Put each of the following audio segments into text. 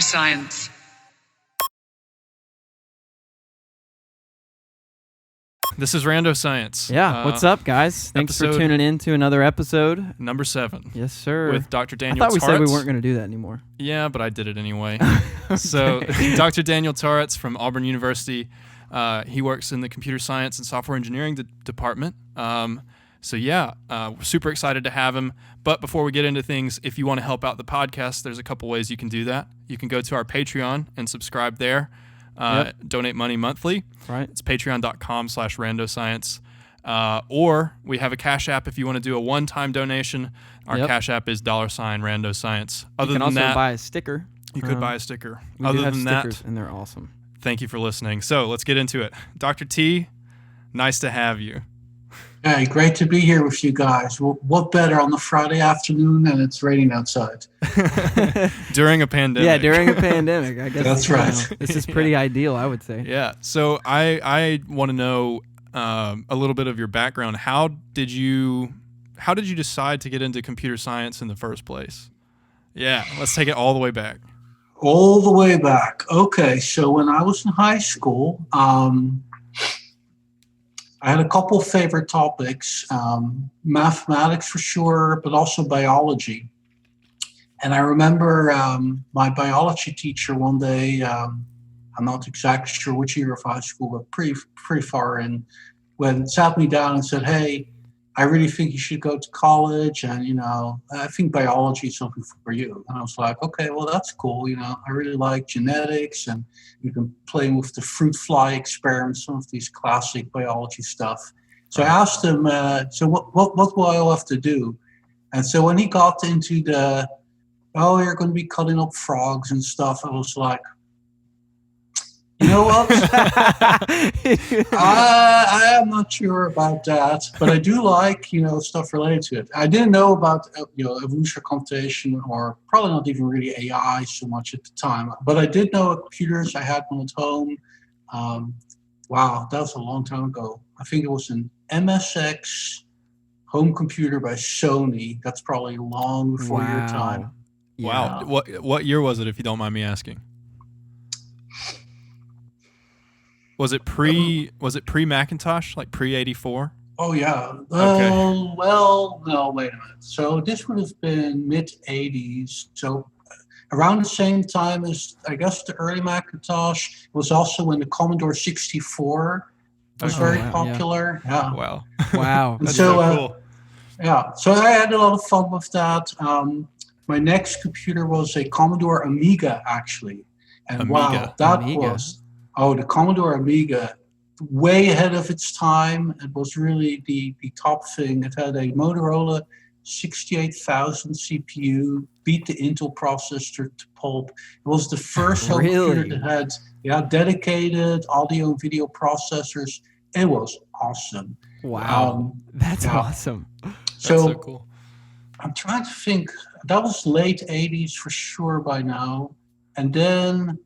Science. This is Rando Science. Yeah, what's up, guys? Thanks for tuning in to another episode. Number 7. Yes, sir. With Dr. Daniel I thought we Tauritz. said we weren't going to do that anymore. Yeah, but I did it anyway. Okay. So, Dr. Daniel Tauritz from Auburn University. He works in the computer science and software engineering department. We're super excited to have him. But before we get into things, if you want to help out the podcast, there's a couple ways you can do that. You can go to our Patreon and subscribe there. Donate money monthly. Right. It's patreon.com/randoscience. Or we have a Cash App if you want to do a one-time donation. Our Cash App is $randoscience. You can also buy a sticker. You could buy a sticker. We Other do have than stickers, that, and they're awesome. thank you for listening. So let's get into it. Dr. T, nice to have you. Hey, great to be here with you guys. Well, what better on the Friday afternoon and it's raining outside? During a pandemic. Yeah, during a pandemic. I guess That's right. This is pretty ideal, I would say. Yeah. So I want to know a little bit of your background. How did you decide to get into computer science in the first place? Yeah, let's take it all the way back. All the way back. Okay, so when I was in high school, I had a couple of favorite topics, mathematics for sure, but also biology. And I remember my biology teacher one day, I'm not exactly sure which year of high school, but pretty far in, sat me down and said, hey, I really think you should go to college, and, I think biology is something for you. And I was like, okay, well, that's cool. I really like genetics, and you've been playing with the fruit fly experiments, some of these classic biology stuff. So I asked him, so what will I have to do? And so when he got into you're going to be cutting up frogs and stuff, I was like, you know what? I am not sure about that, but I do like, stuff related to it. I didn't know about, evolutionary computation, or probably not even really AI so much at the time, but I did know computers. I had one at home. Wow, that was a long time ago. I think it was an MSX home computer by Sony. That's probably long before your time. Wow. What year was it, if you don't mind me asking? Was it pre Macintosh, like pre 84? Oh yeah. Okay. Well, no, wait a minute. So this would have been mid 80s. So around the same time as, I guess, the early Macintosh. It was also when the Commodore 64 was very popular. Yeah. Wow. Wow. That's so cool. Yeah. So I had a lot of fun with that. My next computer was a Commodore Amiga, actually. And wow, that was... Oh, the Commodore Amiga, way ahead of its time. It was really the top thing. It had a Motorola 68,000 CPU, beat the Intel processor to pulp. It was the first home computer that had dedicated audio and video processors. It was awesome. Wow, that's awesome. So cool. I'm trying to think. That was late 80s for sure by now. And then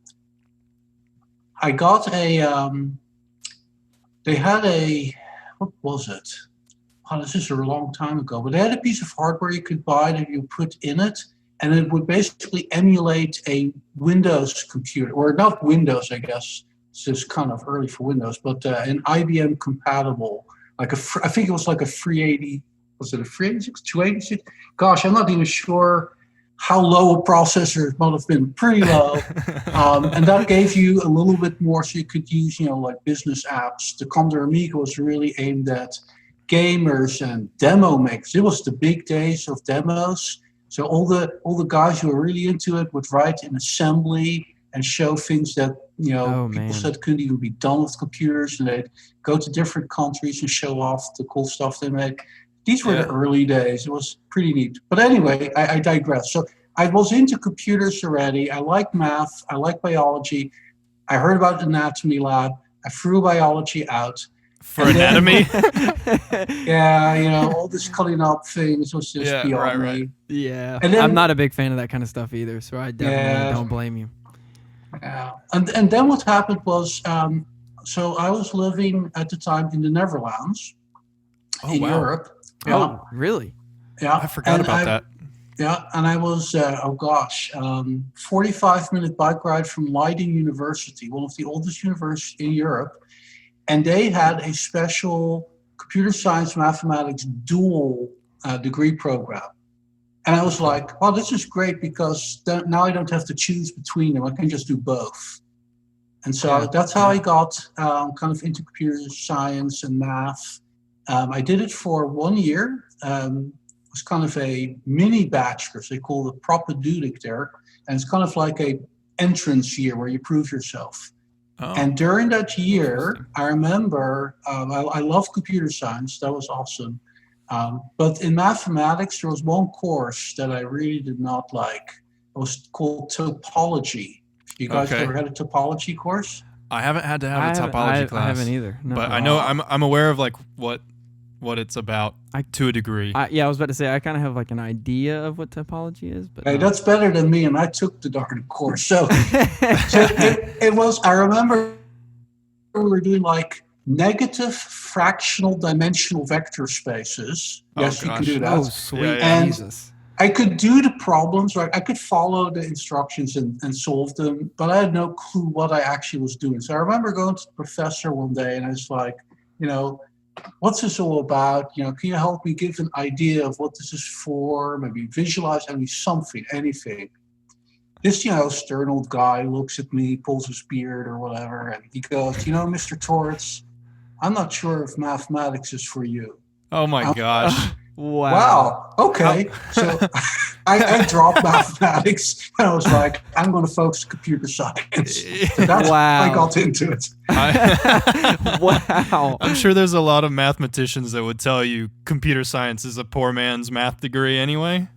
I got they had what was it? Oh, this is a long time ago, but they had a piece of hardware you could buy that you put in it, and it would basically emulate a Windows computer, or not Windows, I guess. It's just kind of early for Windows, but an IBM compatible, I think it was like a 380, was it a 386, 286? Gosh, I'm not even sure how low a processor. It might have been pretty low. And that gave you a little bit more, so you could use, like business apps. The Commodore Amiga was really aimed at gamers and demo makers. It was the big days of demos. So all the guys who were really into it would write in assembly and show things that, people said couldn't even be done with computers. And they'd go to different countries and show off the cool stuff they made. These were the early days. It was pretty neat. But anyway, I digress. So I was into computers already. I like math. I like biology. I heard about anatomy lab. I threw biology out. For anatomy? Yeah, all this cutting up things was just beyond me. Yeah. And then, I'm not a big fan of that kind of stuff either, so I definitely don't blame you. Yeah. And then what happened was, so I was living at the time in the Netherlands, in Europe. Oh, really? Yeah. I forgot about that. Yeah, and I was, 45-minute bike ride from Leiden University, one of the oldest universities in Europe. And they had a special computer science mathematics dual degree program. And I was like, well, this is great because now I don't have to choose between them. I can just do both. And so that's how I got kind of into computer science and math. I did it for 1 year. It was kind of a mini bachelor's. They call it propedeutics there. And it's kind of like a entrance year where you prove yourself. Oh, and during that year, I remember I love computer science. That was awesome. But in mathematics, there was one course that I really did not like. It was called topology. You guys ever had a topology course? I haven't had to have a topology class. I haven't either. No. But I know I'm aware of like what it's about to a degree. I was about to say I kind of have like an idea of what topology is, but hey, that's better than me, and I took the darn course. So it was. I remember we were doing like negative fractional dimensional vector spaces. Yes, you can do that. Oh, sweet. And Jesus. I could do the problems, right? I could follow the instructions and solve them, but I had no clue what I actually was doing. So I remember going to the professor one day, and I was like, what's this all about? Can you help me give an idea of what this is for? Maybe visualize anything. This, stern old guy looks at me, pulls his beard or whatever, and he goes, Mr. Tauritz, I'm not sure if mathematics is for you. Oh my gosh. Wow. Okay. So I dropped mathematics and I was like, I'm going to focus on computer science. So that's how I got into it. Wow. I'm sure there's a lot of mathematicians that would tell you computer science is a poor man's math degree anyway.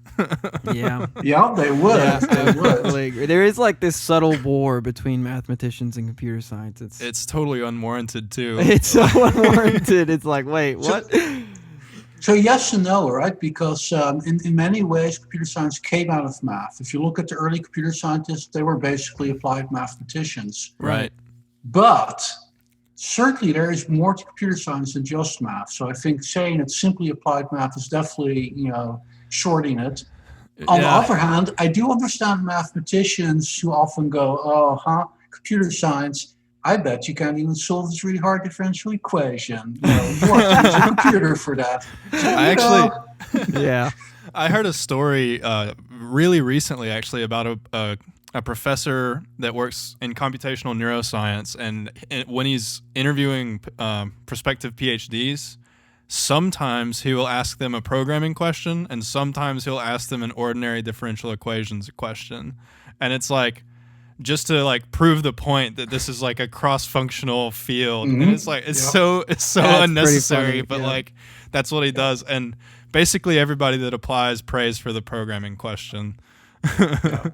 Yeah. Yeah, they would. Yeah, they would. There is like this subtle war between mathematicians and computer science. It's totally unwarranted too. It's so unwarranted. It's like, wait, what? So yes and no, right? Because in many ways, computer science came out of math. If you look at the early computer scientists, they were basically applied mathematicians. Right. But certainly there is more to computer science than just math. So I think saying it's simply applied math is definitely, shorting it. On the other hand, I do understand mathematicians who often go, computer science, I bet you can't even solve this really hard differential equation. You have to use a computer for that. So, I heard a story really recently, actually, about a professor that works in computational neuroscience, and when he's interviewing prospective PhDs, sometimes he will ask them a programming question, and sometimes he'll ask them an ordinary differential equations question, and it's like, just to like prove the point that this is like a cross-functional field. Mm-hmm. And it's like it's so unnecessary, but like that's what he does. And basically everybody that applies prays for the programming question.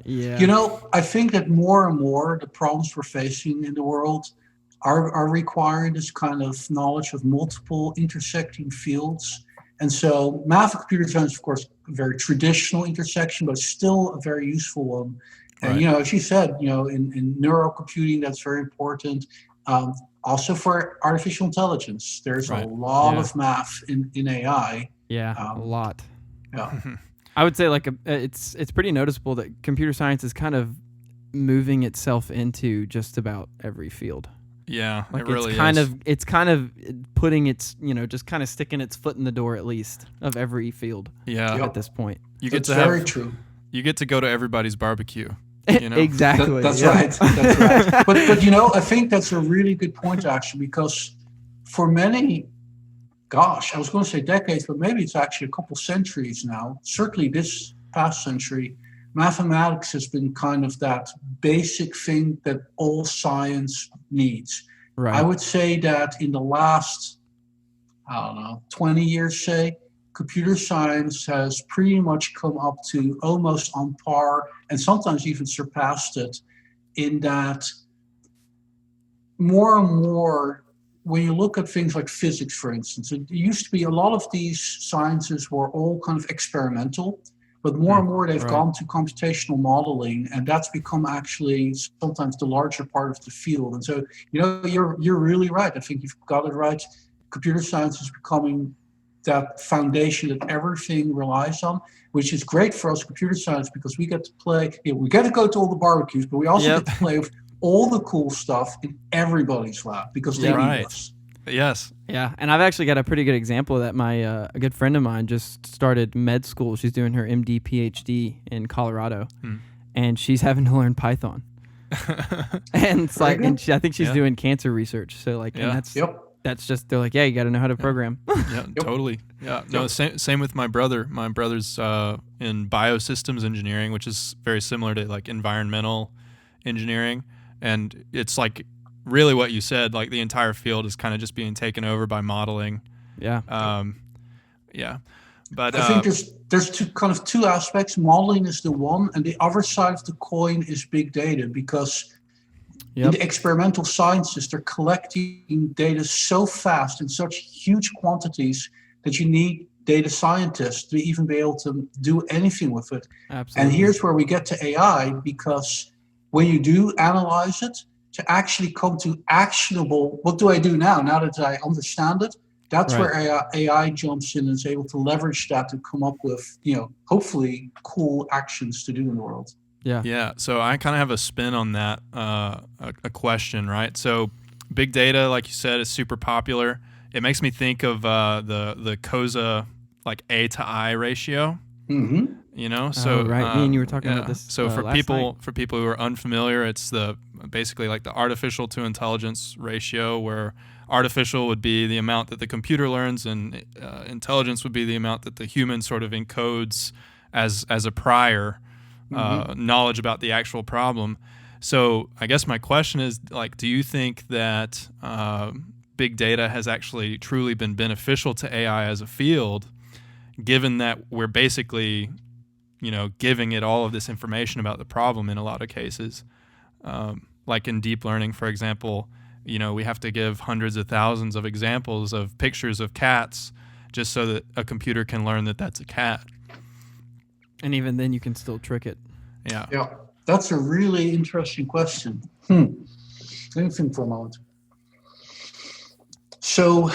Yeah. I think that more and more the problems we're facing in the world are requiring this kind of knowledge of multiple intersecting fields. And so math and computer science, of course, a very traditional intersection, but still a very useful one. And, as you said, in neurocomputing, that's very important. Also for artificial intelligence, there's a lot of math in AI. Yeah, a lot. Yeah. I would say it's pretty noticeable that computer science is kind of moving itself into just about every field. Yeah, like it really is. It's kind of putting its, just kind of sticking its foot in the door at least of every field. Yeah. At this point. That's very true. You get to go to everybody's barbecue. Exactly. That's right. That's right. But I think that's a really good point actually, because for many, I was going to say decades, but maybe it's actually a couple centuries now. Certainly this past century, mathematics has been kind of that basic thing that all science needs. Right. I would say that in the last, 20 years, say, computer science has pretty much come up to almost on par and sometimes even surpassed it, in that more and more, when you look at things like physics, for instance, it used to be a lot of these sciences were all kind of experimental, but more and more they've gone to computational modeling, and that's become actually sometimes the larger part of the field. And so, you're really right. I think you've got it right. Computer science is becoming that foundation that everything relies on, which is great for us computer science because we get to play. We get to go to all the barbecues, but we also get to play with all the cool stuff in everybody's lab because they need us. Yes. Yeah, and I've actually got a pretty good example of that. A good friend of mine just started med school. She's doing her MD PhD in Colorado, and she's having to learn Python. And it's like, and I think she's doing cancer research. So like, and that's just, they're like, yeah, you got to know how to program. Yeah, totally. Yeah, no, same with my brother. My brother's in biosystems engineering, which is very similar to like environmental engineering, and it's like really what you said. Like the entire field is kind of just being taken over by modeling. Yeah. But I think there's two aspects. Modeling is the one, and the other side of the coin is big data, because in the experimental sciences, they're collecting data so fast in such huge quantities that you need data scientists to even be able to do anything with it. Absolutely. And here's where we get to AI, because when you do analyze it, to actually come to actionable, what do I do now that I understand it? That's where AI jumps in and is able to leverage that to come up with, hopefully cool actions to do in the world. Yeah. So I kind of have a spin on that, a question, right? So big data, like you said, is super popular. It makes me think of the COSA, like A to I ratio. Mm-hmm. So me and you were talking about this. So for people who are unfamiliar, it's basically like the artificial to intelligence ratio, where artificial would be the amount that the computer learns, and intelligence would be the amount that the human sort of encodes as a prior knowledge about the actual problem. So I guess my question is, like, do you think that big data has actually truly been beneficial to AI as a field, given that we're basically, giving it all of this information about the problem in a lot of cases? Like in deep learning, for example, we have to give hundreds of thousands of examples of pictures of cats just so that a computer can learn that that's a cat. And even then, you can still trick it. Yeah. Yeah, that's a really interesting question. Let me think for a moment. So,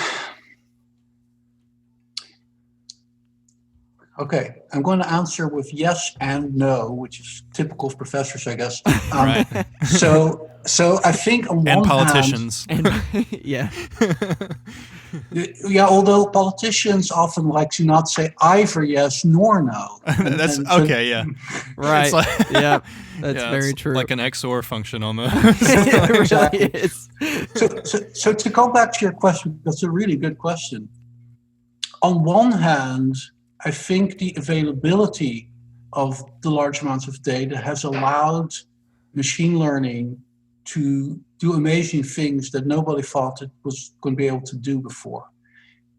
okay, I'm going to answer with yes and no, which is typical of professors, I guess. Right. So I think on one politicians. Yeah. Yeah, although politicians often like to not say either yes nor no. That's okay, yeah. Right. Like, that's very true. Like an XOR function almost. It really is. So to go back to your question, that's a really good question. On one hand, I think the availability of the large amounts of data has allowed machine learning to do amazing things that nobody thought it was going to be able to do before.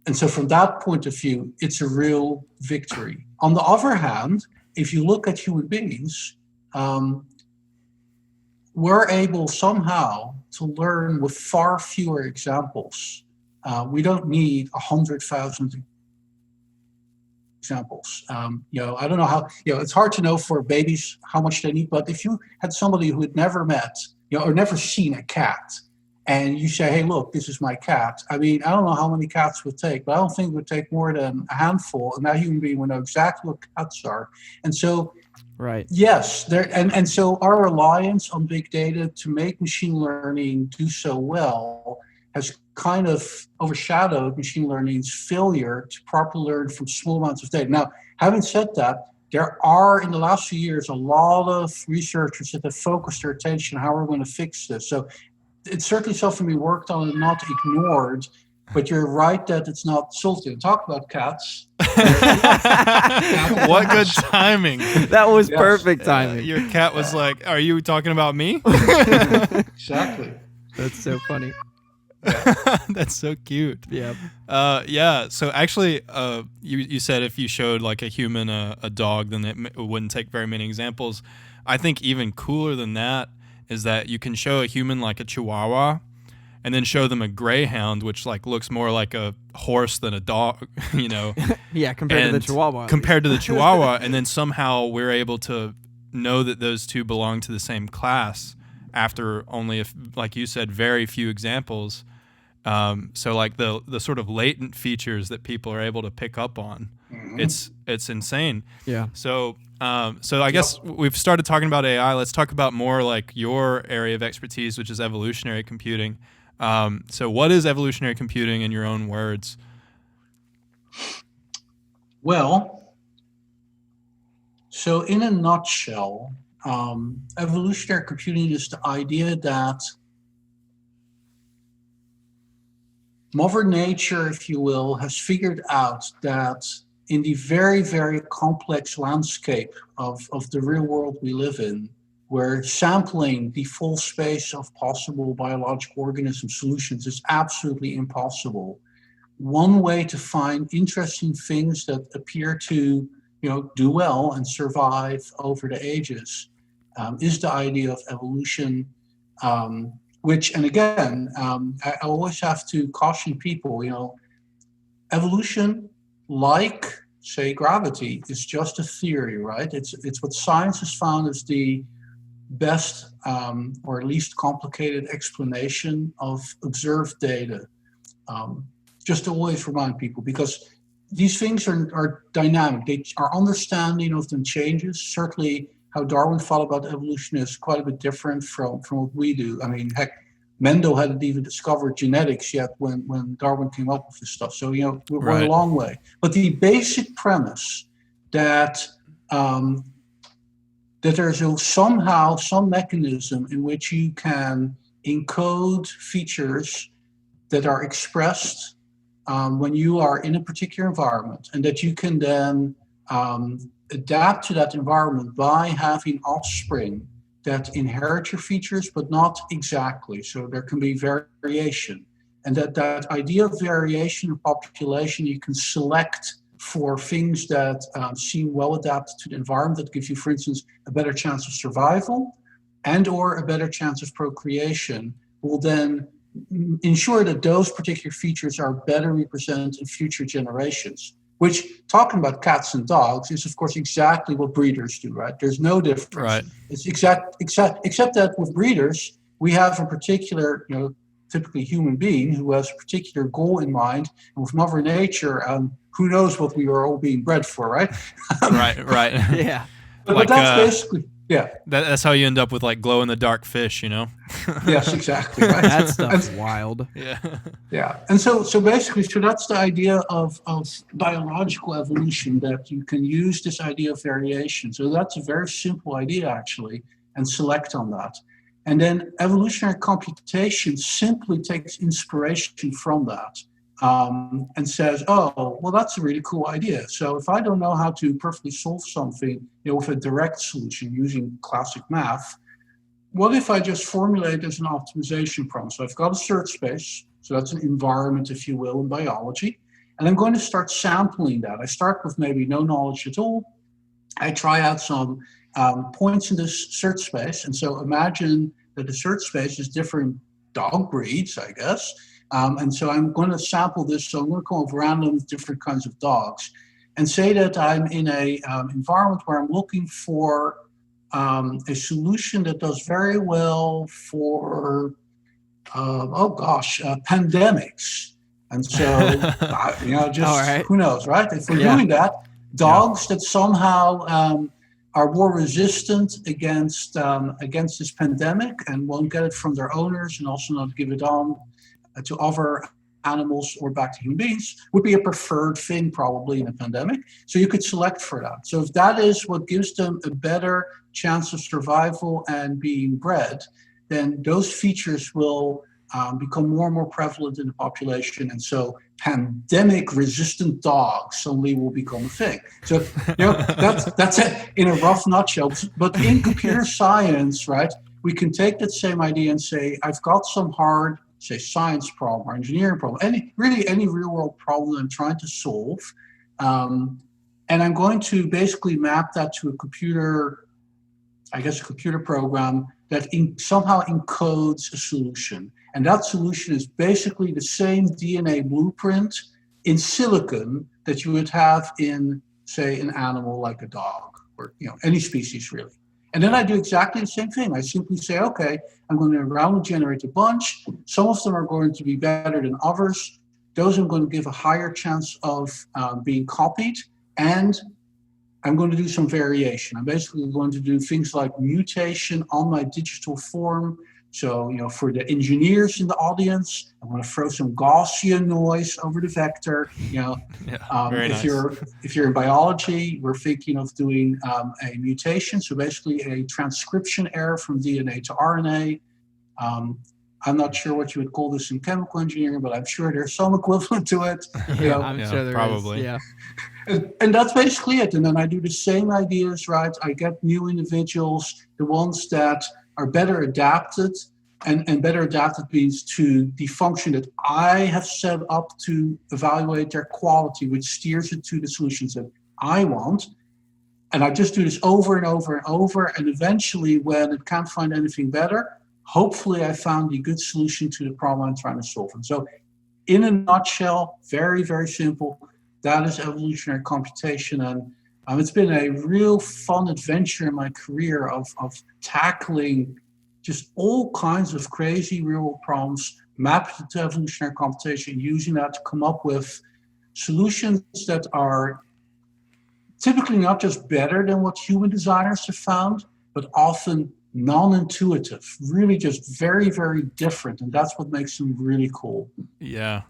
And so from that point of view, it's a real victory. On the other hand, if you look at human beings, we're able somehow to learn with far fewer examples. We don't need 100,000 examples. I don't know how, it's hard to know for babies how much they need, but if you had somebody who had never met, or never seen a cat, and you say, hey, look, this is my cat. I mean, I don't know how many cats would take, but I don't think it would take more than a handful, and that human being would know exactly what cats are. And so, yes, and so our reliance on big data to make machine learning do so well has kind of overshadowed machine learning's failure to properly learn from small amounts of data. Now, having said that, there are, in the last few years, a lot of researchers that have focused their attention on how we're going to fix this. So it's certainly something we worked on and not ignored, but you're right that it's not solved. Talk about cats. What good timing. That was perfect timing. Your cat was like, are you talking about me? Exactly. That's so funny. That's so cute. Yeah. So actually, you said if you showed like a human a dog, then it wouldn't take very many examples. I think even cooler than that is that you can show a human like a Chihuahua, and then show them a Greyhound, which like looks more like a horse than a dog. Yeah, compared to the Chihuahua. Compared to the Chihuahua, and then somehow we're able to know that those two belong to the same class after only, like you said, very few examples. So like the sort of latent features that people are able to pick up on, it's insane. Yeah. So I guess we've started talking about AI. Let's talk about more like your area of expertise, which is evolutionary computing. So what is evolutionary computing in your own words? Well, so in a nutshell, evolutionary computing is the idea that Mother Nature, if you will, has figured out that in the very, very complex landscape of the real world we live in, where sampling the full space of possible biological organism solutions is absolutely impossible, one way to find interesting things that appear to, do well and survive over the ages is the idea of evolution. Which, and again, I always have to caution people, evolution, like, say, gravity, is just a theory, right? It's what science has found is the best or least complicated explanation of observed data. Just to always remind people, because these things are dynamic. Our understanding of them changes. Certainly, how Darwin thought about evolution is quite a bit different from what we do. I mean, heck, Mendel hadn't even discovered genetics yet when Darwin came up with this stuff. So, we're a long way. But the basic premise that there's somehow some mechanism in which you can encode features that are expressed when you are in a particular environment, and that you can then adapt to that environment by having offspring that inherit your features, but not exactly. So there can be variation. And that idea of variation in population, you can select for things that seem well adapted to the environment, that give you, for instance, a better chance of survival and or a better chance of procreation, will then ensure that those particular features are better represented in future generations. Which, talking about cats and dogs, is of course exactly what breeders do, right? There's no difference. Right. It's except that with breeders, we have a particular, typically human being who has a particular goal in mind. And with Mother Nature, who knows what we are all being bred for, right? Right. Yeah. But that's basically, yeah. That's how you end up with like glow in the dark fish, Yes, exactly. Right. That stuff's wild. Yeah. Yeah. And so basically, that's the idea of biological evolution, that you can use this idea of variation. So that's a very simple idea, actually, and select on that. And then evolutionary computation simply takes inspiration from that and says, oh, well, that's a really cool idea. So if I don't know how to perfectly solve something with a direct solution using classic math, what if I just formulate as an optimization problem? So I've got a search space. So that's an environment, if you will, in biology. And I'm going to start sampling that. I start with maybe no knowledge at all. I try out some points in this search space. And so imagine that the search space is different dog breeds, I guess. And so I'm going to sample this. So I'm going to come up random with different kinds of dogs and say that I'm in a environment where I'm looking for a solution that does very well for, pandemics. And so, Who knows, right? If we're doing that, dogs that somehow are more resistant against this pandemic and won't get it from their owners and also not give it on to other animals or back to human beings would be a preferred thing probably in a pandemic. So you could select for that. So if that is what gives them a better chance of survival and being bred, then those features will become more and more prevalent in the population. And so pandemic-resistant dogs suddenly will become a thing. So that's it in a rough nutshell. But in computer science, right, we can take that same idea and say, I've got some hard, say, science problem or engineering problem, any real-world problem I'm trying to solve. And I'm going to basically map that to a computer program that somehow encodes a solution. And that solution is basically the same DNA blueprint in silicon that you would have in, say, an animal like a dog or any species really. And then I do exactly the same thing. I simply say, okay, I'm going to randomly generate a bunch. Some of them are going to be better than others. Those I'm going to give a higher chance of being copied. And I'm going to do some variation. I'm basically going to do things like mutation on my digital form. So, for the engineers in the audience, I'm going to throw some Gaussian noise over the vector. Very nice. If you're in biology, we're thinking of doing a mutation. So basically a transcription error from DNA to RNA. I'm not sure what you would call this in chemical engineering, but I'm sure there's some equivalent to it. I'm sure there probably is. Yeah. And that's basically it. And then I do the same ideas, right? I get new individuals, the ones that are better adapted, and better adapted means to the function that I have set up to evaluate their quality, which steers it to the solutions that I want. And I just do this over and over and over. And eventually, when it can't find anything better, hopefully I found a good solution to the problem I'm trying to solve. And so in a nutshell, very, very simple, that is evolutionary computation. And it's been a real fun adventure in my career of tackling just all kinds of crazy real-world problems, mapped it to evolutionary computation, using that to come up with solutions that are typically not just better than what human designers have found, but often non-intuitive, really just very, very different. And that's what makes them really cool. Yeah.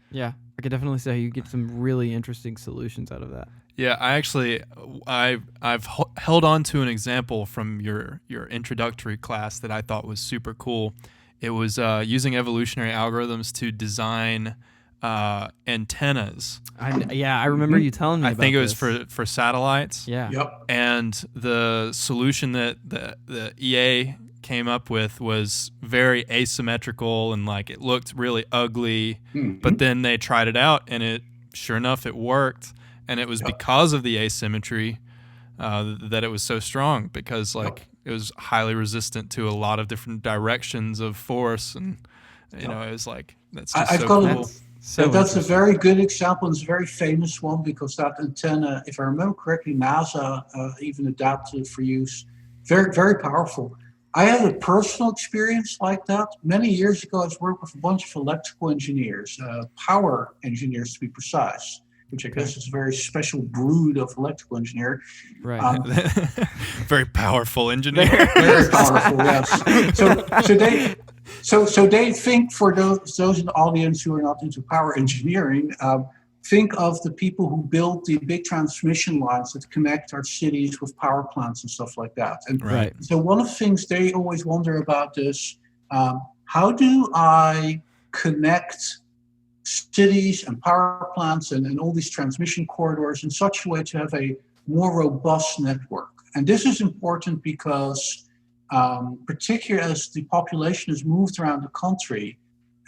Yeah, I could definitely say you get some really interesting solutions out of that. Yeah, I've held on to an example from your introductory class that I thought was super cool. It was using evolutionary algorithms to design antennas. I remember you telling me about I think it was this. for satellites. Yeah. Yep. And the solution that the EA came up with was very asymmetrical, and like it looked really ugly. Mm-hmm. But then they tried it out, and sure enough, it worked. And it was because of the asymmetry that it was so strong, because it was highly resistant to a lot of different directions of force, and it was like that's just cool. That's a very good example. It's a very famous one because that antenna, if I remember correctly, NASA even adapted it for use. Very, very powerful. I had a personal experience like that. Many years ago, I was working with a bunch of electrical engineers, power engineers to be precise, which I guess is a very special brood of electrical engineer. Right. Very powerful engineer. Very powerful, yes. So they think, for those in the audience who are not into power engineering, think of the people who built the big transmission lines that connect our cities with power plants and stuff like that. And Right. so one of the things they always wonder about is, how do I connect cities and power plants and all these transmission corridors in such a way to have a more robust network? And this is important because particularly as the population has moved around the country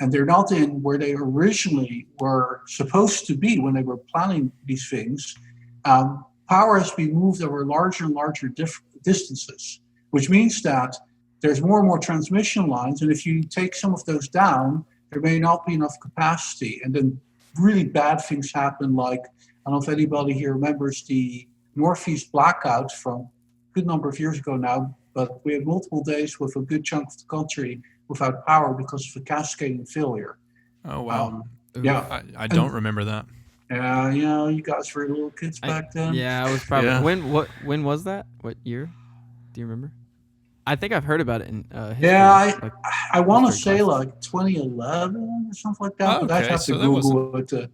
and they're not in where they originally were supposed to be when they were planning these things, power has been moved over larger and larger distances, which means that there's more and more transmission lines. And if you take some of those down, there may not be enough capacity. And then really bad things happen, like, I don't know if anybody here remembers the Northeast blackout from a good number of years ago now, but we had multiple days with a good chunk of the country without power because of a cascading failure. Oh, wow. I don't remember that. Yeah, you guys were little kids back then. Yeah, I was probably. Yeah. When was that? What year? Do you remember? I think I've heard about it in history. Yeah, I want to say like 2011 or something like that, but I'd have to Google it to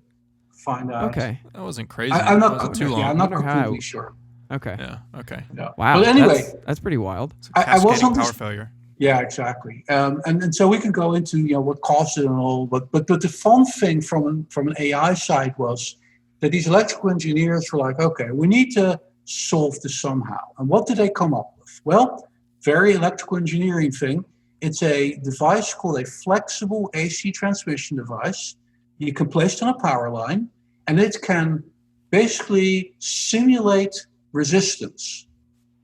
find out. Okay. That wasn't crazy. I'm not too long. Yeah, I'm not completely sure. Okay. Yeah. Okay. Yeah. Wow. But anyway, that's pretty wild. I was on power failure. Yeah, exactly. And so we can go into what caused it and all, but the fun thing from an AI side was that these electrical engineers were like, okay, we need to solve this somehow. And what did they come up with? Well, very electrical engineering thing. It's a device called a flexible AC transmission device. You can place it on a power line, and it can basically simulate resistance.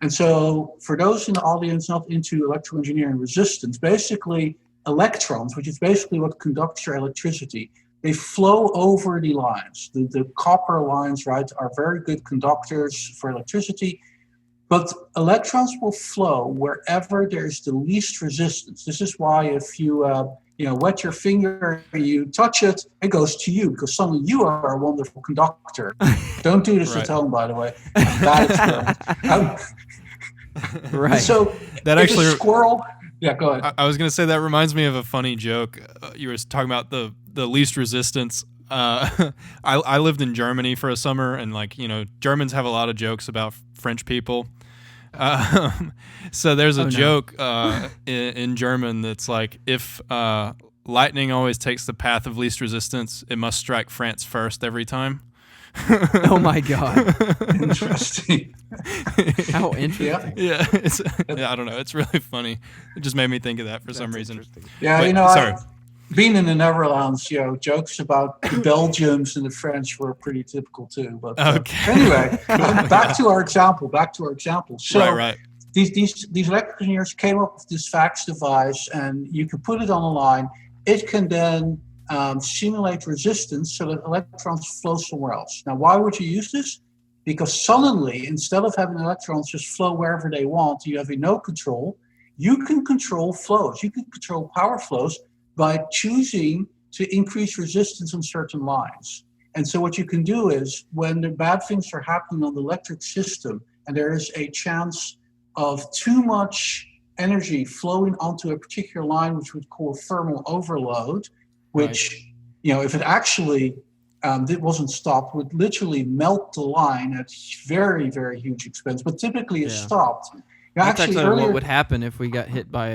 And so for those in the audience not into electrical engineering resistance, basically electrons, which is basically what conducts your electricity, they flow over the lines. The copper lines, right, are very good conductors for electricity. But electrons will flow wherever there's the least resistance. This is why if you wet your finger and you touch it, it goes to you because suddenly you are a wonderful conductor. Don't do this at home, by the way. Bad experiment. Right. So that actually a squirrel. Yeah, go ahead. I was gonna say that reminds me of a funny joke. You were talking about the least resistance. I lived in Germany for a summer, and Germans have a lot of jokes about French people. So there's a joke in German that's like, if lightning always takes the path of least resistance, it must strike France first every time. Oh my God. Interesting. How interesting. Yeah. I don't know. It's really funny. It just made me think of that for some reason. Yeah, but, sorry. Being in the Netherlands, jokes about the Belgians and the French were pretty typical too. But anyway, back to our example. So right. These electrical engineers came up with this fax device, and you can put it on a line. It can then simulate resistance so that electrons flow somewhere else. Now, why would you use this? Because suddenly, instead of having electrons just flow wherever they want, you have no control. You can control flows. You can control power flows by choosing to increase resistance on certain lines. And so what you can do is, when the bad things are happening on the electric system and there is a chance of too much energy flowing onto a particular line, which we call thermal overload, which, if it actually it wasn't stopped, would literally melt the line at very, very huge expense, but typically it's stopped. That's actually what would happen if we got hit by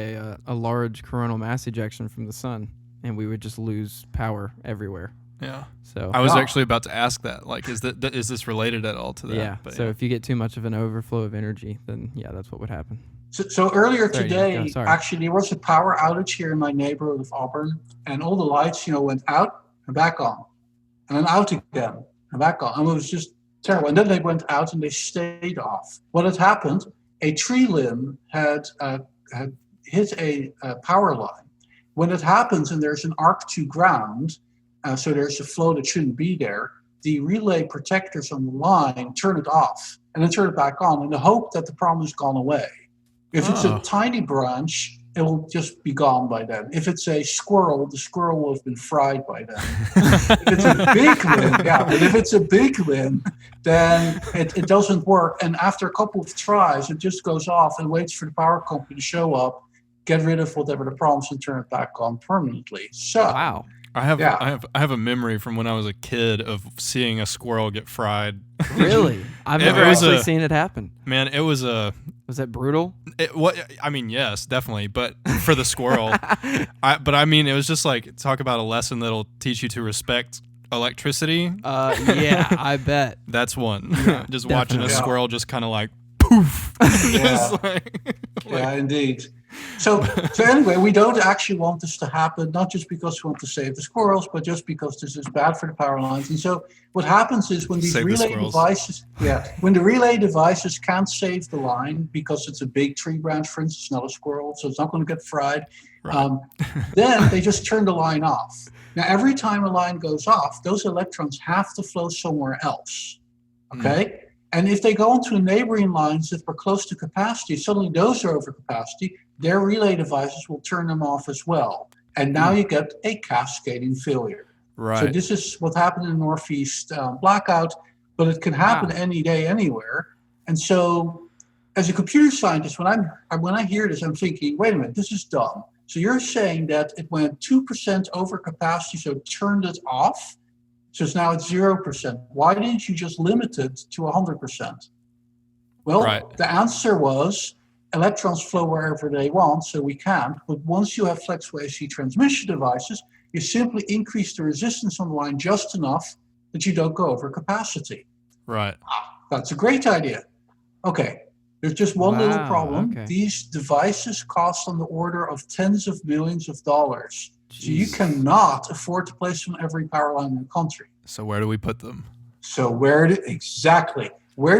a large coronal mass ejection from the sun, and we would just lose power everywhere. Yeah. So I was actually about to ask that. Like, is this related at all to that? Yeah. But if you get too much of an overflow of energy, then that's what would happen. So earlier today, actually, there was a power outage here in my neighborhood of Auburn, and all the lights, went out and back on, and then out again and back on, and it was just terrible. And then they went out and they stayed off. What had happened? A tree limb had hit a power line. When it happens and there's an arc to ground, so there's a flow that shouldn't be there, the relay protectors on the line turn it off and then turn it back on in the hope that the problem has gone away. If it's a tiny branch, it will just be gone by then. If it's a squirrel, the squirrel will have been fried by then. If it's a big limb, but if it's a big limb, then it doesn't work. And after a couple of tries, it just goes off and waits for the power company to show up, get rid of whatever the problems, and turn it back on permanently. So wow. I have a memory from when I was a kid of seeing a squirrel get fried. Really? I've never actually seen it happen. Man, it was a... Was that brutal? Yes, definitely. But for the squirrel, it was just like, talk about a lesson that'll teach you to respect electricity. Yeah, I bet. That's one. Yeah, just watching a squirrel just kind of like poof. Yeah, indeed. So anyway, we don't actually want this to happen, not just because we want to save the squirrels, but just because this is bad for the power lines. And so what happens is when these relay devices can't save the line because it's a big tree branch, for instance, not a squirrel, so it's not going to get fried, then they just turn the line off. Now, every time a line goes off, those electrons have to flow somewhere else, okay? And if they go into neighboring lines that were close to capacity, suddenly those are over capacity, their relay devices will turn them off as well. And now you get a cascading failure. Right. So this is what happened in the Northeast blackout, but it can happen any day, anywhere. And so as a computer scientist, when I hear this, I'm thinking, wait a minute, this is dumb. So you're saying that it went 2% over capacity, so it turned it off? So it's now at 0%. Why didn't you just limit it to 100%? Well, the answer was electrons flow wherever they want, so we can't. But once you have flexible AC transmission devices, you simply increase the resistance on the line just enough that you don't go over capacity. Right. That's a great idea. Okay, there's just one little problem. Okay. These devices cost on the order of tens of millions of dollars. Jeez. So you cannot afford to place them on every power line in the country. So where do we put them? So where do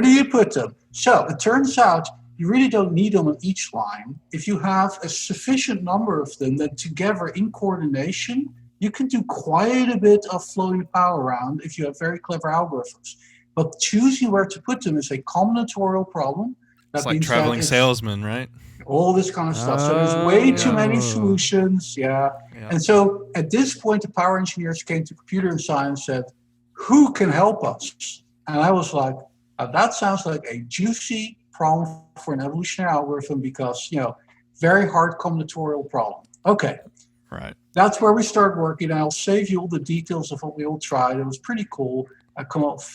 you put them? So it turns out you really don't need them on each line. If you have a sufficient number of them, then together in coordination, you can do quite a bit of flowing power around if you have very clever algorithms. But choosing where to put them is a combinatorial problem. That It's like means that traveling it's salesman, right? all this kind of stuff. So there's way too many Oh. solutions. Yeah. Yeah. And so at this point, the power engineers came to computer science and said, who can help us? And I was like, that sounds like a juicy problem for an evolutionary algorithm because, very hard combinatorial problem. Okay. Right. That's where we start working. And I'll save you all the details of what we all tried. It was pretty cool. I come up with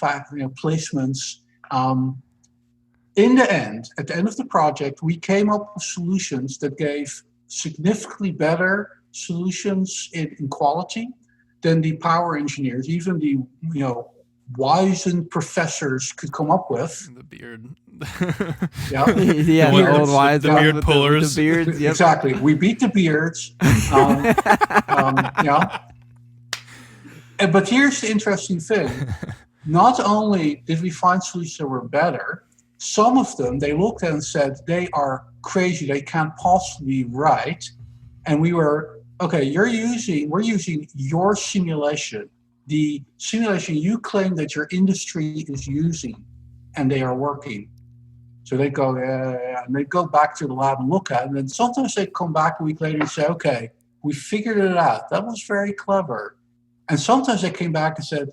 placements. In the end, at the end of the project, we came up with solutions that gave significantly better solutions in quality than the power engineers, even the wizened professors could come up with. The beard. Yeah, Yeah, the old wise the ones beard with pullers. the beards. Yep. Exactly. We beat the beards. Yeah. But here's the interesting thing. Not only did we find solutions that were better, some of them, they looked at and said, they are crazy. They can't possibly be right. And we were, okay, we're using your simulation, the simulation you claim that your industry is using, and they are working. So they go, and they go back to the lab and look at it. And then sometimes they come back a week later and say, okay, we figured it out. That was very clever. And sometimes they came back and said,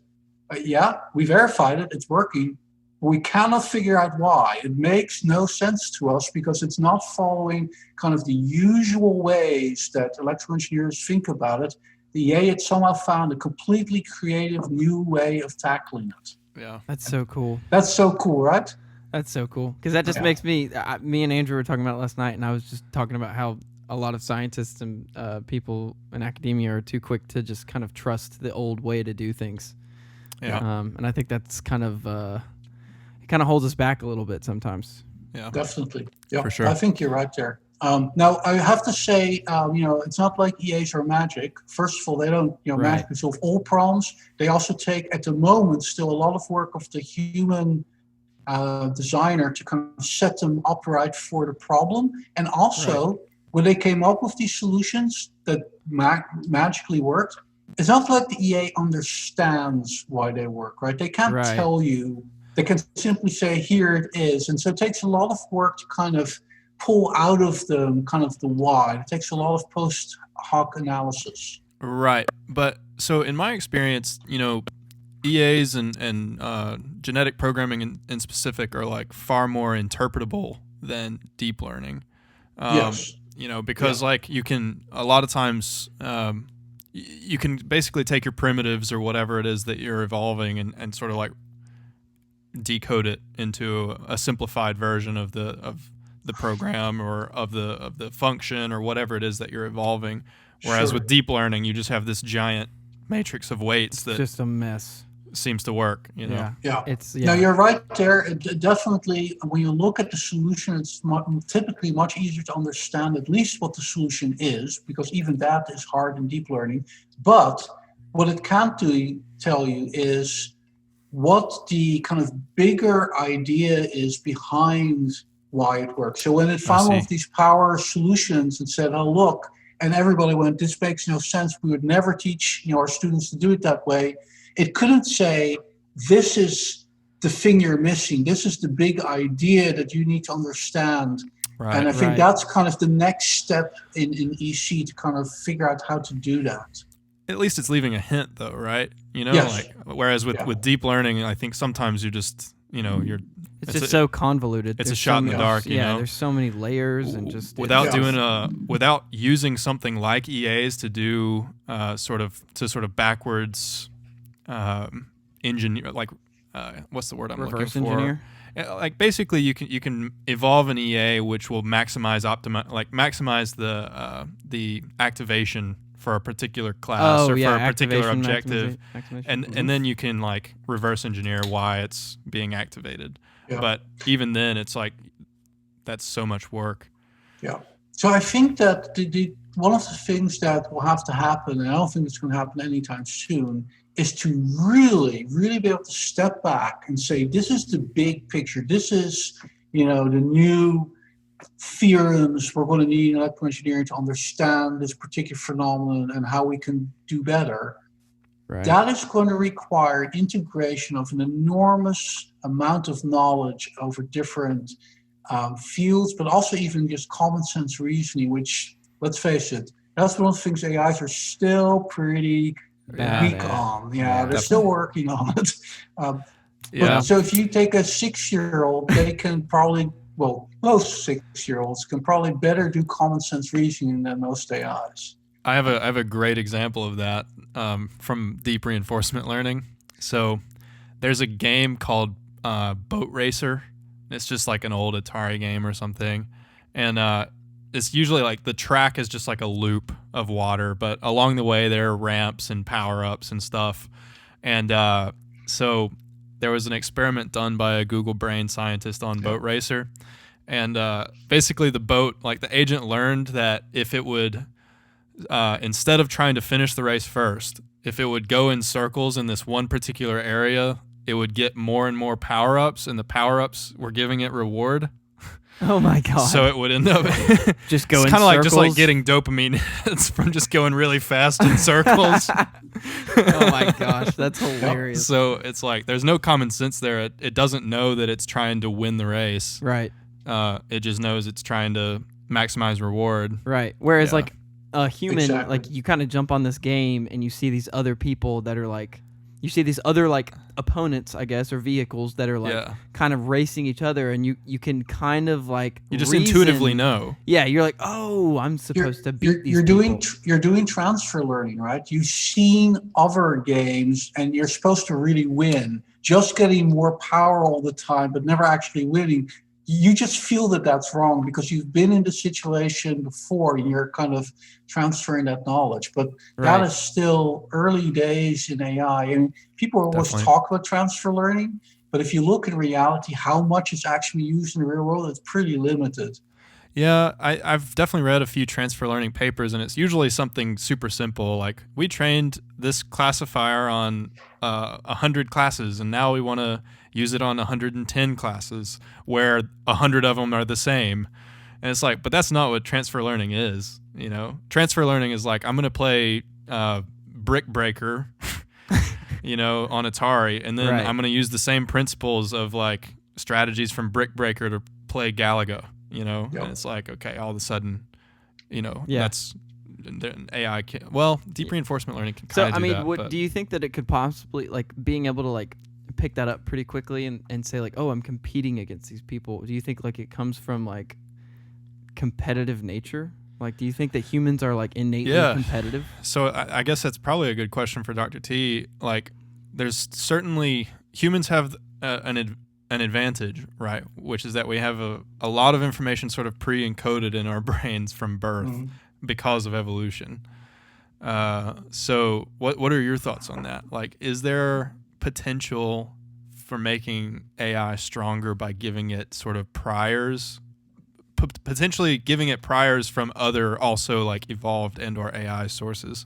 yeah, we verified it. It's working. We cannot figure out why. It makes no sense to us because it's not following kind of the usual ways that electrical engineers think about it. The EA had somehow found a completely creative new way of tackling it. Yeah. That's so cool. That's so cool, right? That's so cool because that just makes me and Andrew were talking about it last night, and I was just talking about how a lot of scientists and people in academia are too quick to just kind of trust the old way to do things. Yeah. And I think that's kind of it kind of holds us back a little bit sometimes. Yeah. Definitely. Yeah, For sure. I think you're right there. Now, I have to say, it's not like EAs are magic. First of all, they don't magically solve all problems. They also take, at the moment, still a lot of work of the human designer to kind of set them up right for the problem. And also, when they came up with these solutions that magically worked, it's not like the EA understands why they work, right? They can't tell you. They can simply say, here it is. And so it takes a lot of work to kind of pull out of them kind of the why. It takes a lot of post hoc analysis. Right. But so in my experience, EAs and genetic programming in specific are like far more interpretable than deep learning. Yes. Because like you can, a lot of times, you can basically take your primitives or whatever it is that you're evolving and sort of like decode it into a simplified version of the program or of the function or whatever it is that you're evolving. Whereas with deep learning, you just have this giant matrix of weights that just a mess seems to work. Yeah. No, you're right there. Definitely, when you look at the solution, it's typically much easier to understand at least what the solution is, because even that is hard in deep learning. But what it can't tell you is what the kind of bigger idea is behind why it works. So when it found one of these power solutions and said, oh, look, and everybody went, this makes no sense. We would never teach our students to do it that way. It couldn't say, this is the thing you're missing. This is the big idea that you need to understand. Right, and I think that's kind of the next step in EC to kind of figure out how to do that. At least it's leaving a hint, though, right? Yes. Whereas with deep learning, I think sometimes you just, you're. It's just so convoluted. It's a shot in the dark, there's so many layers and just without using something like EAs to do sort of backwards engineer, like what's the word I'm reverse looking for? Engineer? Like basically you can evolve an EA which will maximize the activation for a particular class for a particular objective, and then you can like reverse engineer why it's being activated. Yeah. But even then, it's like that's so much work. Yeah. So I think that one of the things that will have to happen, and I don't think it's going to happen anytime soon, is to really, really be able to step back and say, this is the big picture. This is, the new theorems we're going to need in electrical engineering to understand this particular phenomenon and how we can do better. Right. That is going to require integration of an enormous amount of knowledge over different fields, but also even just common sense reasoning, which, let's face it, that's one of the things AIs are still pretty weak on. Yeah, they're still working on it. But, so if you take a 6-year-old, they can probably, well, most 6-year-olds can probably better do common sense reasoning than most AIs. I have a great example of that from deep reinforcement learning. So there's a game called Boat Racer. It's just like an old Atari game or something. And it's usually like the track is just like a loop of water, but along the way there are ramps and power-ups and stuff. And so there was an experiment done by a Google brain scientist on Boat Racer. And basically the boat, like the agent learned that if it would, instead of trying to finish the race first, if it would go in circles in this one particular area, it would get more and more power-ups, and the power-ups were giving it reward. Oh my god! So it would end up just going. It's kind of like just like getting dopamine hits from just going really fast in circles. Oh my gosh, that's hilarious. So it's like there's no common sense there. It doesn't know that it's trying to win the race. Right. It just knows it's trying to maximize reward. Right. Whereas like a human, like you kind of jump on this game and you see these other people that are like. You see these other like opponents, I guess, or vehicles that are like kind of racing each other, and you can kind of like you just intuitively know. Yeah, you're like, oh, I'm supposed to beat these people. People. You're doing transfer learning, right? You've seen other games, and you're supposed to really win. Just getting more power all the time, but never actually winning. You just feel that that's wrong because you've been in the situation before and you're kind of transferring that knowledge. But that is still early days in AI. And people always talk about transfer learning, but if you look in reality, how much is actually used in the real world, it's pretty limited. Yeah, I've definitely read a few transfer learning papers, and it's usually something super simple. Like, we trained this classifier on 100 classes, and now we want to use it on 110 classes, where 100 of them are the same. And it's like, but that's not what transfer learning is. You know, transfer learning is like, I'm going to play Brick Breaker, you know, on Atari, and then I'm going to use the same principles of like strategies from Brick Breaker to play Galaga. You know, and it's like, okay, all of a sudden, you know, that's AI. Deep reinforcement learning can kind of do that. So, I mean, do you think that it could possibly, like, being able to, like, pick that up pretty quickly and say, like, oh, I'm competing against these people? Do you think, like, it comes from, like, competitive nature? Like, do you think that humans are, like, innately competitive? So I guess that's probably a good question for Dr. T. Like, there's certainly, humans have an advantage, right? Which is that we have a lot of information sort of pre-encoded in our brains from birth because of evolution. So what are your thoughts on that? Like, is there potential for making AI stronger by giving it sort of priors, potentially giving it priors from other also like evolved and or AI sources?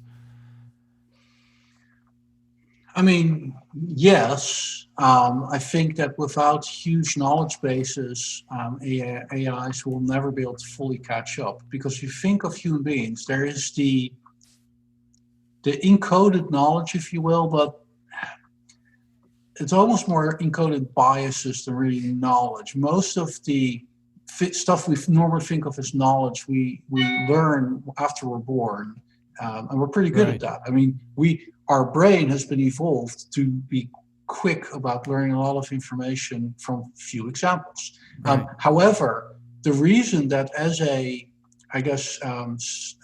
I mean, yes. I think that without huge knowledge bases, AIs will never be able to fully catch up. Because if you think of human beings, there is the encoded knowledge, if you will, but it's almost more encoded biases than really knowledge. Most of the stuff we normally think of as knowledge, we learn after we're born, and we're pretty good at that. I mean, our brain has been evolved to be quick about learning a lot of information from few examples. However, the reason that as a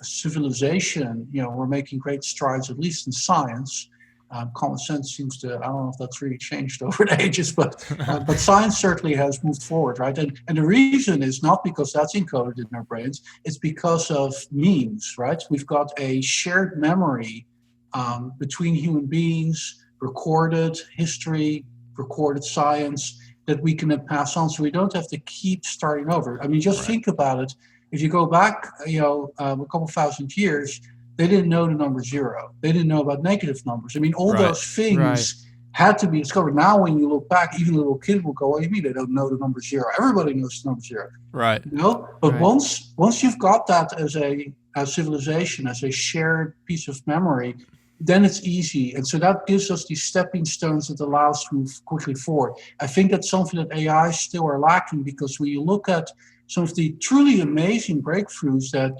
civilization, you know, we're making great strides, at least in science. Common sense seems to, I don't know if that's really changed over the ages, but science certainly has moved forward, right? And the reason is not because that's encoded in our brains, it's because of memes, right? We've got a shared memory between human beings, recorded history, recorded science that we can then pass on, so we don't have to keep starting over. I mean, just think about it. If you go back, you know, a couple thousand years, they didn't know the number 0. They didn't know about negative numbers. I mean, all those things had to be discovered. Now, when you look back, even a little kid will go, "What do you mean they don't know the number 0?" Everybody knows the number 0. Right. You know? But once you've got that as a civilization, as a shared piece of memory, then it's easy. And so that gives us these stepping stones that allow us to move quickly forward. I think that's something that AI still are lacking, because when you look at some of the truly amazing breakthroughs that,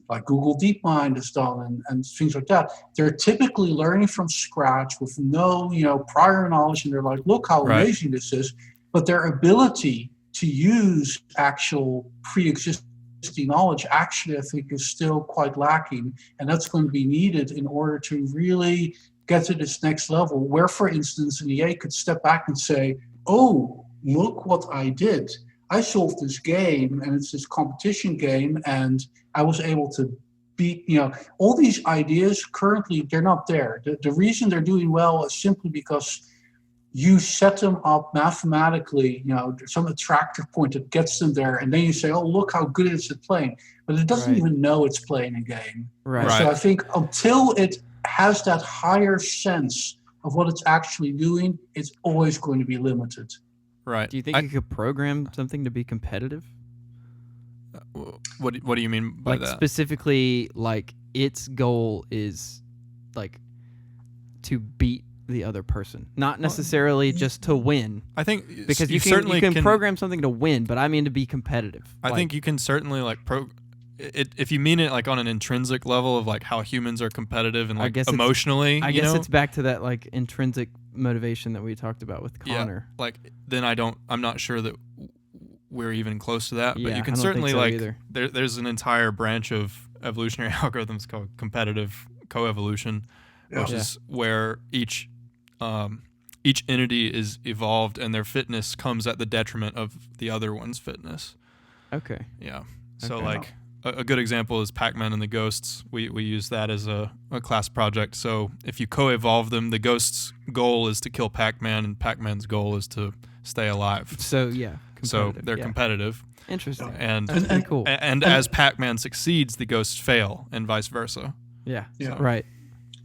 like Google DeepMind has done and things like that, they're typically learning from scratch with no, prior knowledge. And they're like, look how amazing this is. But their ability to use actual pre-existing knowledge actually, I think, is still quite lacking. And that's going to be needed in order to really get to this next level where, for instance, an EA could step back and say, oh, look what I did. I solved this game, and it's this competition game, and I was able to beat, all these ideas currently, they're not there. The reason they're doing well is simply because you set them up mathematically, there's some attractive point that gets them there, and then you say, oh, look how good it is at playing. But it doesn't even know it's playing a game. Right. So I think until it has that higher sense of what it's actually doing, it's always going to be limited. Right. Do you think you could program something to be competitive? What do you mean by that? Specifically, its goal is to beat the other person, not necessarily just to win. I think because you can program something to win, but I mean to be competitive. I think you can certainly if you mean it on an intrinsic level of how humans are competitive and emotionally. I guess it's back to that intrinsic motivation that we talked about with Connor. Yeah, then I'm not sure that we're even close to that. Yeah, but you can certainly there's an entire branch of evolutionary algorithms called competitive coevolution, which is where each entity is evolved and their fitness comes at the detriment of the other one's fitness. Okay. Yeah. So a good example is Pac-Man and the Ghosts. We use that as a class project. So if you co-evolve them, the Ghost's goal is to kill Pac-Man, and Pac-Man's goal is to stay alive. So so they're competitive. Interesting. And that's pretty cool. And as Pac-Man succeeds, the Ghosts fail, and vice versa. Yeah. So. Right.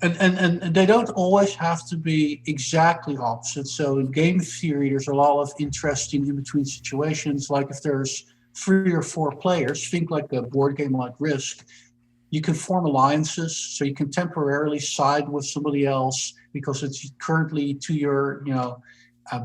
And they don't always have to be exactly opposite. So in game theory, there's a lot of interesting in-between situations. Like if there's 3 or 4 players, think like a board game like Risk, you can form alliances. So you can temporarily side with somebody else because it's currently to your,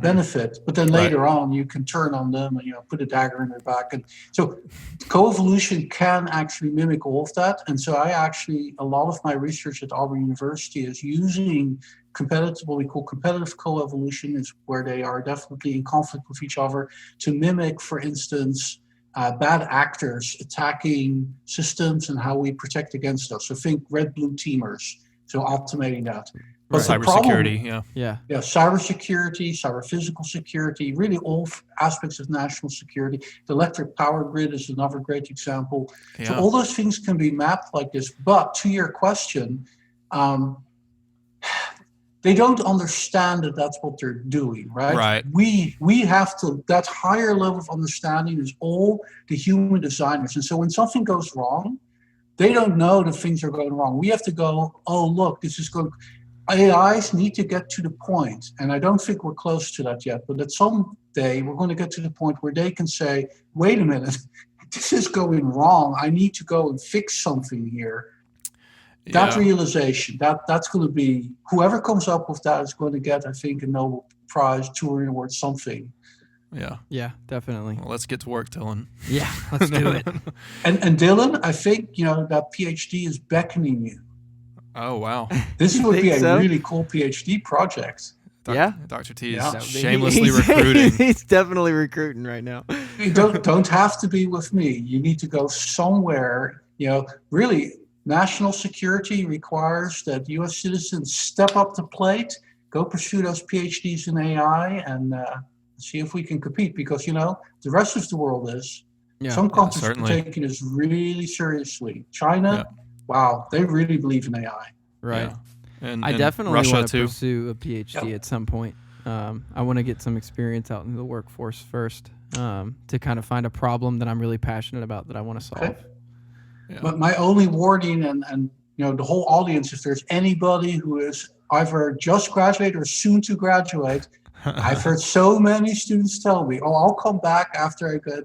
benefit. But then later on, you can turn on them and, put a dagger in their back. And so coevolution can actually mimic all of that. And so a lot of my research at Auburn University is using what we call competitive coevolution, is where they are definitely in conflict with each other, to mimic, for instance, bad actors attacking systems and how we protect against those. So think red-blue teamers, so automating that. But cybersecurity, yeah, cybersecurity, cyber-physical security, really all aspects of national security. The electric power grid is another great example. Yeah. So all those things can be mapped like this. But to your question, they don't understand that that's what they're doing, right? Right. We have to, that higher level of understanding is all the human designers. And so when something goes wrong, they don't know that things are going wrong. We have to go, oh, look, this is going. AIs need to get to the point, and I don't think we're close to that yet, but that someday we're going to get to the point where they can say, wait a minute, this is going wrong. I need to go and fix something here. That realization, that's going to be, whoever comes up with that is going to get, I think, a Nobel Prize, Turing Award, something. Yeah. Yeah, definitely. Well, let's get to work, Dylan. Yeah, let's do it. And Dylan, I think, that PhD is beckoning you. Oh, wow. This would be a really cool PhD project. Dr. T is shamelessly recruiting. He's definitely recruiting right now. You don't have to be with me. You need to go somewhere. Really, national security requires that U.S. citizens step up to the plate, go pursue those PhDs in AI, and see if we can compete. Because, the rest of the world is. Yeah, some countries are taking this really seriously. China, wow, they really believe in AI. Right. Yeah. And I definitely want to pursue a PhD at some point. I want to get some experience out in the workforce first to kind of find a problem that I'm really passionate about that I want to solve. Okay. Yeah. But my only warning, and the whole audience, if there's anybody who is either just graduated or soon to graduate, I've heard so many students tell me, oh, I'll come back after I get,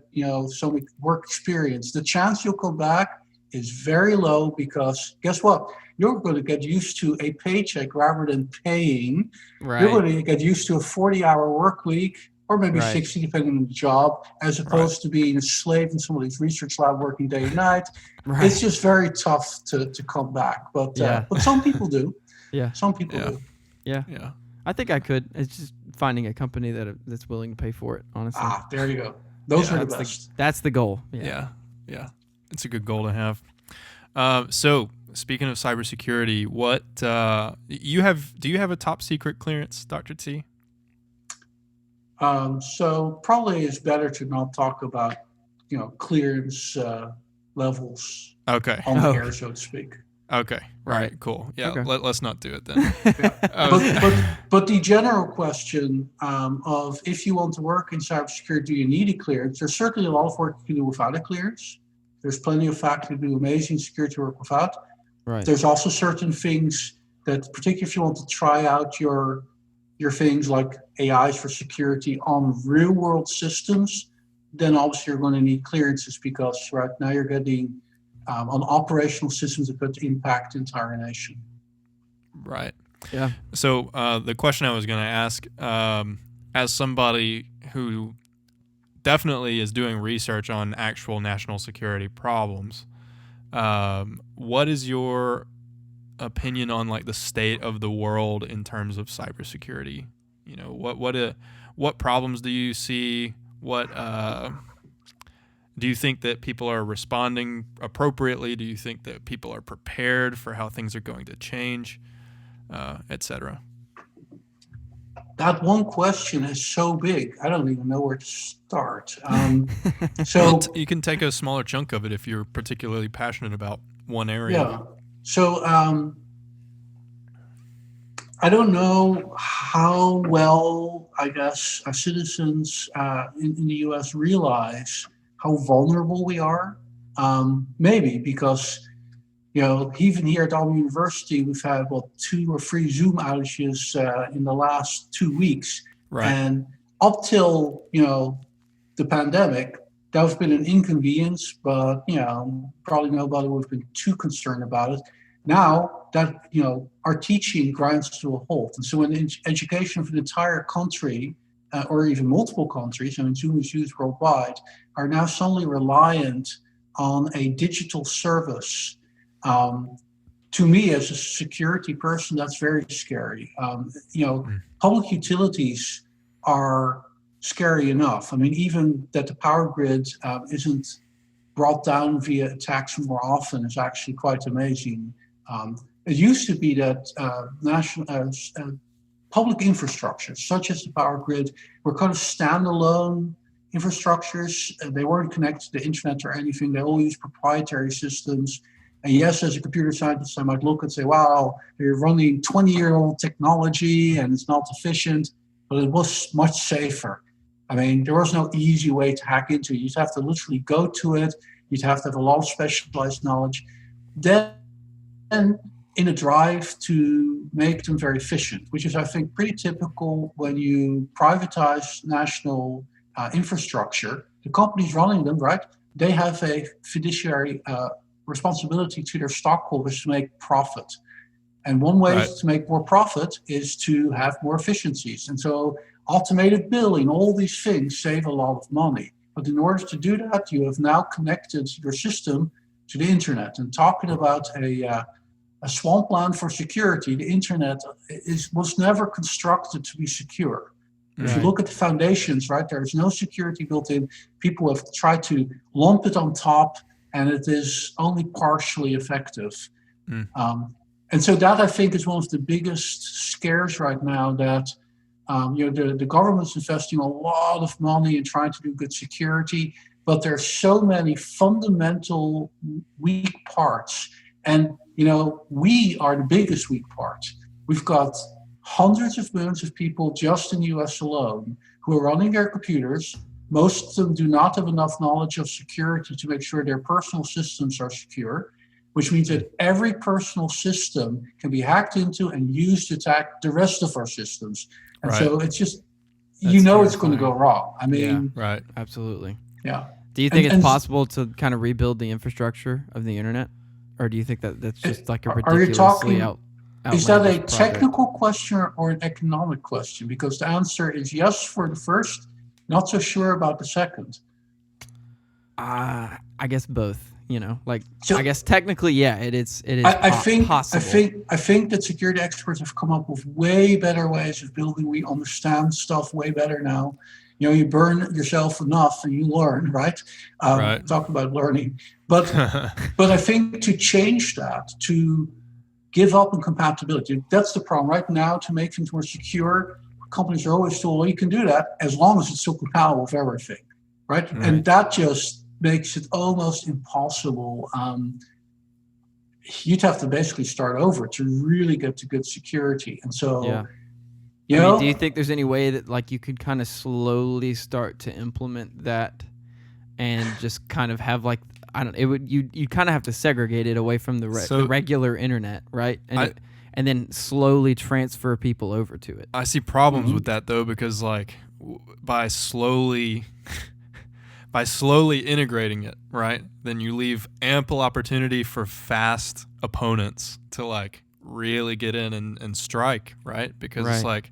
some work experience. The chance you'll come back is very low because guess what? You're going to get used to a paycheck rather than paying. Right. You're going to get used to a 40-hour work week, or maybe Right. 60, depending on the job, as opposed to being a slave in somebody's research lab working day and night. Right. It's just very tough to come back. But some people do. Yeah. Some people do. Yeah. Yeah. I think I could. It's just finding a company that's willing to pay for it, honestly. There you go. Those are the best. That's the goal. Yeah. It's a good goal to have. So speaking of cybersecurity, what do you have a top secret clearance, Dr. T? So probably it's better to not talk about, clearance levels Okay. on the air, so to speak. Okay. Right. Cool. Yeah. Okay. Let's not do it then. But the general question of if you want to work in cybersecurity, do you need a clearance? There's certainly a lot of work you can do without a clearance. There's plenty of faculty who do amazing security work without. Right. There's also certain things that, particularly if you want to try out your things like AIs for security on real world systems, then obviously you're going to need clearances because right now you're getting on operational systems that could impact the entire nation. Right. Yeah. So the question I was going to ask, as somebody who definitely is doing research on actual national security problems, what is your opinion on like the state of the world in terms of cybersecurity? What problems do you see? What do you think that people are responding appropriately? Do you think that people are prepared for how things are going to change, etc.? That one question is so big, I don't even know where to start. You can take a smaller chunk of it if you're particularly passionate about one area. Yeah. So I don't know how well, I guess, our citizens in the U.S. realize how vulnerable we are. Maybe because, even here at Auburn University, we've had, 2 or 3 Zoom outages in the last 2 weeks. Right. And up till, the pandemic, that has been an inconvenience, but, probably nobody would have been too concerned about it. Now that, our teaching grinds to a halt. And so when education for the entire country, or even multiple countries, Zoom is used worldwide, are now suddenly reliant on a digital service. To me, as a security person, that's very scary. Public utilities are scary enough. Even that the power grid isn't brought down via attacks more often is actually quite amazing. It used to be that public infrastructures, such as the power grid, were kind of standalone infrastructures. They weren't connected to the internet or anything. They all used proprietary systems. And yes, as a computer scientist, I might look and say, wow, you're running 20-year-old technology and it's not efficient, but it was much safer. There was no easy way to hack into it. You'd have to literally go to it. You'd have to have a lot of specialized knowledge. Then, in a drive to make them very efficient, which is, I think, pretty typical when you privatize national infrastructure. The companies running them, right, they have a fiduciary responsibility to their stockholders to make profit. And one way to make more profit is to have more efficiencies. And so automated billing, all these things save a lot of money. But in order to do that, you have now connected your system to the internet. And talking about a swampland for security, the internet was never constructed to be secure. Right. If you look at the foundations, right, there is no security built in. People have tried to lump it on top, and it is only partially effective. And so that, I think, is one of the biggest scares right now, that the government's investing a lot of money in trying to do good security, but there are so many fundamental weak parts. And, we are the biggest weak part. We've got hundreds of millions of people just in the US alone who are running their computers. Most of them do not have enough knowledge of security to make sure their personal systems are secure, which means that every personal system can be hacked into and used to attack the rest of our systems. And so it's just, it's going to go wrong. Right. Absolutely. Yeah. Do you think And- it's and- possible to kind of rebuild the infrastructure of the internet, or do you think that that's just like a Are you ridiculously talking- Is that a outlandish project? technical question or an economic question? Because the answer is yes for the first, not so sure about the second. I guess both. Like So- I guess technically, yeah, it is. It is I think possible. I think that security experts have come up with way better ways of building. We understand stuff way better now. You burn yourself enough and you learn, right? Right. Talk about learning, but I think to change that, to give up on compatibility, that's the problem right now. To make things more secure, companies are always told, well, you can do that as long as it's still compatible with everything, right? And that just makes it almost impossible. You'd have to basically start over to really get to good security. And so, Yeah. you I know, mean, do you think there's any way that like you could kind of slowly start to implement that, and just kind of have like you kind of have to segregate it away from the So- regular internet, right? And then slowly transfer people over to it. I see problems with that though, because like by slowly integrating it, right, then you leave ample opportunity for fast opponents to like really get in and strike, right? Because it's like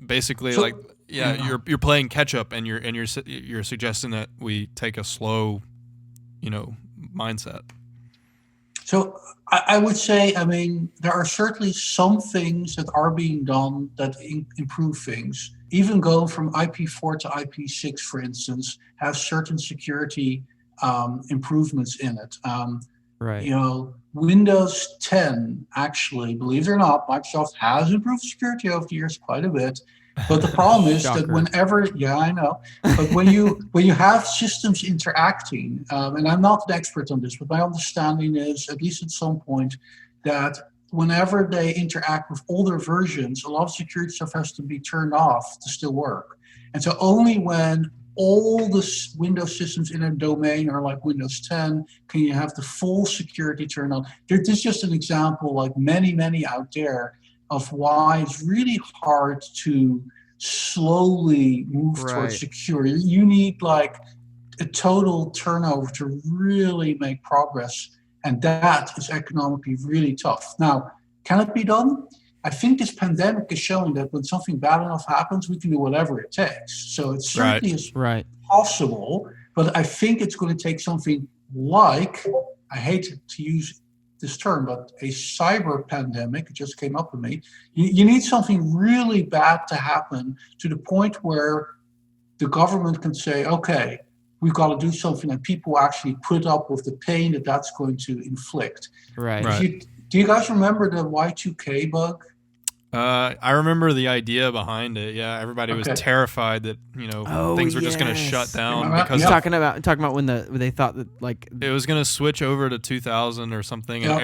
basically So- you're playing catch up, and you're suggesting that we take a slow, mindset. So I would say, I mean, there are certainly some things that are being done that improve things. Even going from IP4 to IP6, for instance, has certain security improvements in it. Right. Windows 10, actually, believe it or not, Microsoft has improved security over the years quite a bit. But the problem is that whenever, I know, but when you have systems interacting, and I'm not an expert on this, but my understanding is, at least at some point, that whenever they interact with older versions, a lot of security stuff has to be turned off to still work. And so only when all the Windows systems in a domain are like Windows 10 can you have the full security turned on. This is just an example, like many out there, of why it's really hard to slowly move towards security. You need like a total turnover to really make progress, and that is economically really tough. Now, can it be done? I think this pandemic is showing that when something bad enough happens, we can do whatever it takes. So it certainly is possible, but I think it's going to take something like, I hate to use this term, but a cyber pandemic, it just came up with me. You need something really bad to happen to the point where the government can say, okay, we've got to do something, and people actually put up with the pain that that's going to inflict. Right. Do you guys remember the Y2k bug? I remember the idea behind it. Yeah, everybody was terrified that things were just going to shut down because talking about when they thought that like it was going to switch over to 2000 or something, and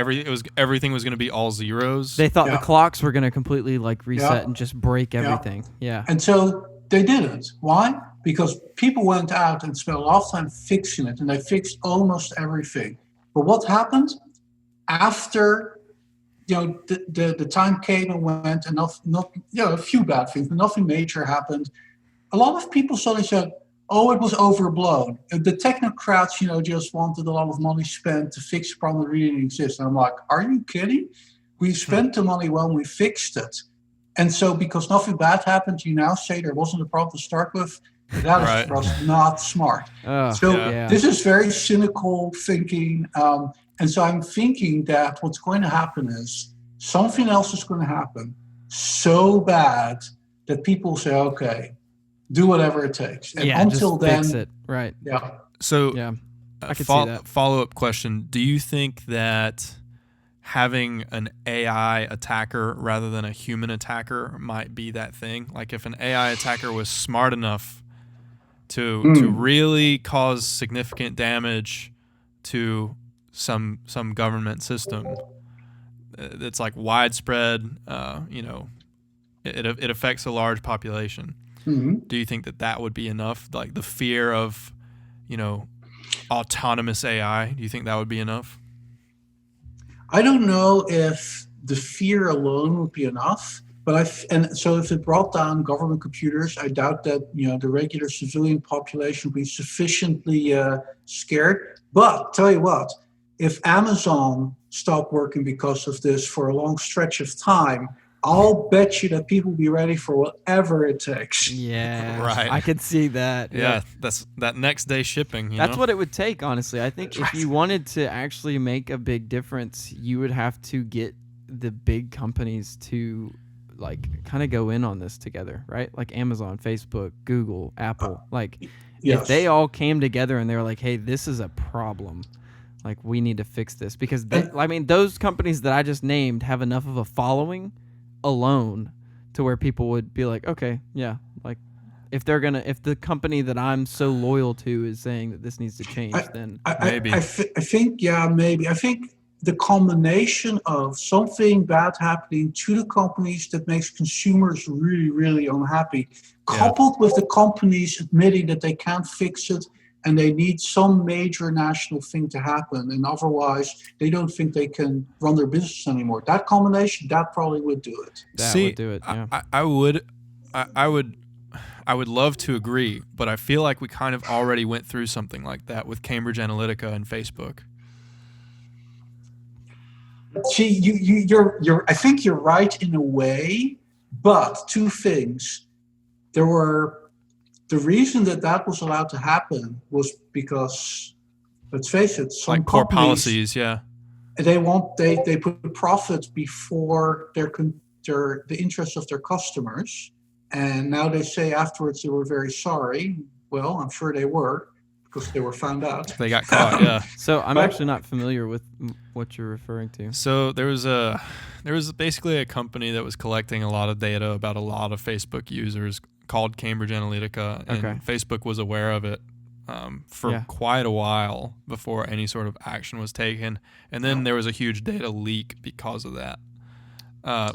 everything was going to be all zeros. They thought the clocks were going to completely like reset and just break everything. Yeah. And so they didn't. Why? Because people went out and spent a lot of time fixing it, and they fixed almost everything. But what happened after? The time came and went, and a few bad things, but nothing major happened. A lot of people suddenly said, "Oh, it was overblown." The technocrats, just wanted a lot of money spent to fix a problem that really didn't exist. And I'm like, "Are you kidding? We spent the money when we fixed it." And so, because nothing bad happened, you now say there wasn't a problem to start with. That is for us not smart. This is very cynical thinking. And so I'm thinking that what's going to happen is something else is going to happen so bad that people say, okay, do whatever it takes. And until just then, fix it. Right. Yeah. So I could see that. Follow-up question. Do you think that having an AI attacker rather than a human attacker might be that thing? Like if an AI attacker was smart enough to really cause significant damage to some government system that's like widespread, it affects a large population. Do you think that would be enough? Like the fear of, autonomous AI, do you think that would be enough? I don't know if the fear alone would be enough, and so if it brought down government computers, I doubt that the regular civilian population would be sufficiently scared. But tell you what, if Amazon stopped working because of this for a long stretch of time, I'll bet you that people will be ready for whatever it takes. Yeah, Right. I could see that. Yeah, that's that next day shipping. That's what it would take, honestly. I think if you wanted to actually make a big difference, you would have to get the big companies to kind of go in on this together, right? Like Amazon, Facebook, Google, Apple. Yes. If they all came together and they were like, hey, this is a problem. We need to fix this. Because, those companies that I just named have enough of a following alone to where people would be like, okay, yeah, if the company that I'm so loyal to is saying that this needs to change, then maybe. I think, maybe. I think the combination of something bad happening to the companies that makes consumers really, really unhappy, coupled with the companies admitting that they can't fix it and they need some major national thing to happen, and otherwise they don't think they can run their business anymore. That combination, that probably would do it. that would do it. Yeah. I would love to agree, but I feel like we kind of already went through something like that with Cambridge Analytica and Facebook. See, you're. I think you're right in a way, but two things. The reason that was allowed to happen was because, let's face it, some core companies, policies, they put profit before the interests of their customers, and now they say afterwards they were very sorry. Well, I'm sure they were, because they were found out. They got caught, yeah. So I'm actually not familiar with what you're referring to. So there was basically a company that was collecting a lot of data about a lot of Facebook users called Cambridge Analytica, and Facebook was aware of it for quite a while before any sort of action was taken. And then there was a huge data leak because of that,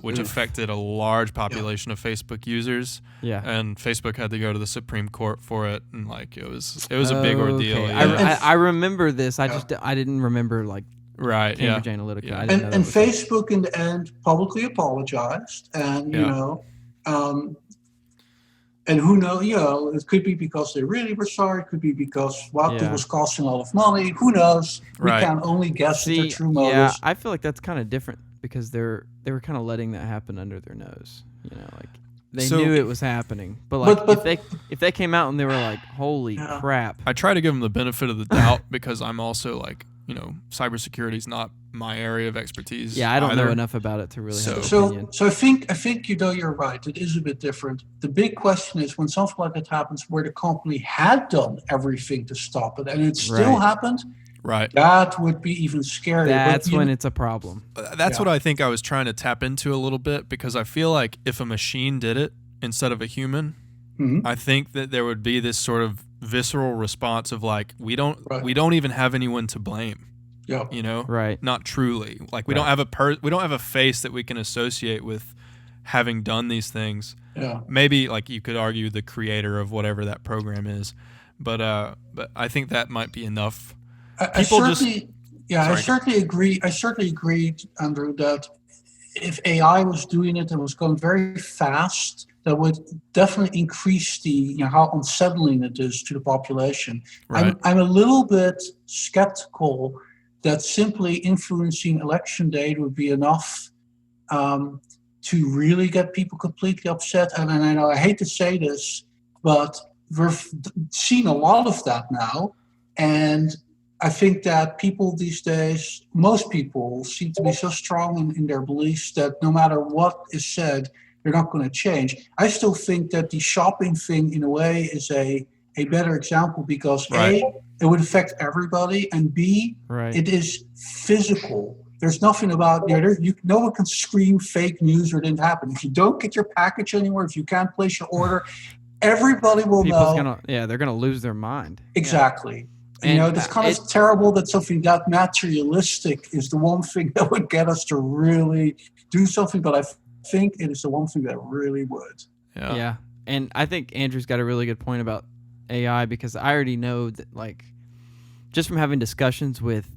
which affected a large population of Facebook users. Yeah, and Facebook had to go to the Supreme Court for it, and it was a big ordeal. Yeah. I remember this. I didn't remember Cambridge Analytica. Yeah. And Facebook in the end publicly apologized, and and who knows? It could be because they really were sorry. It could be because it was costing a lot of money. Who knows? We can only guess at their true motives. Yeah, I feel like that's kind of different because they were kind of letting that happen under their nose. They knew it was happening, but if they came out and they were like, "Holy crap!" I try to give them the benefit of the doubt because I'm also cybersecurity is not my area of expertise. Yeah, I don't know enough about it to really have an opinion. So I think you're right. It is a bit different. The big question is when something like that happens, where the company had done everything to stop it, and it still happened. Right. That would be even scarier. That's when it's a problem. That's what I think I was trying to tap into a little bit, because I feel like if a machine did it instead of a human, I think that there would be this sort of visceral response of we don't even have anyone to blame. Yeah. Right. Not truly. We don't have a face that we can associate with having done these things. Yeah. Maybe you could argue the creator of whatever that program is, but I think that might be enough. I certainly agree. I certainly agree, Andrew, that if AI was doing it and was going very fast, that would definitely increase how unsettling it is to the population. Right. I'm a little bit skeptical that simply influencing election day would be enough to really get people completely upset. And I know I hate to say this, but we've seen a lot of that now. And I think that people these days, most people seem to be so strong in their beliefs that no matter what is said, they're not going to change. I still think that the shopping thing, in a way, is a better example because A, it would affect everybody, and B, it is physical. There's nothing about no one can scream fake news or it didn't happen. If you don't get your package anymore, if you can't place your order, everybody will know. They're gonna lose their mind. Exactly. And it's kind of terrible that something that materialistic is the one thing that would get us to really do something, but I think it is the one thing that really would. Yeah. And I think Andrew's got a really good point about AI, because I already know that just from having discussions with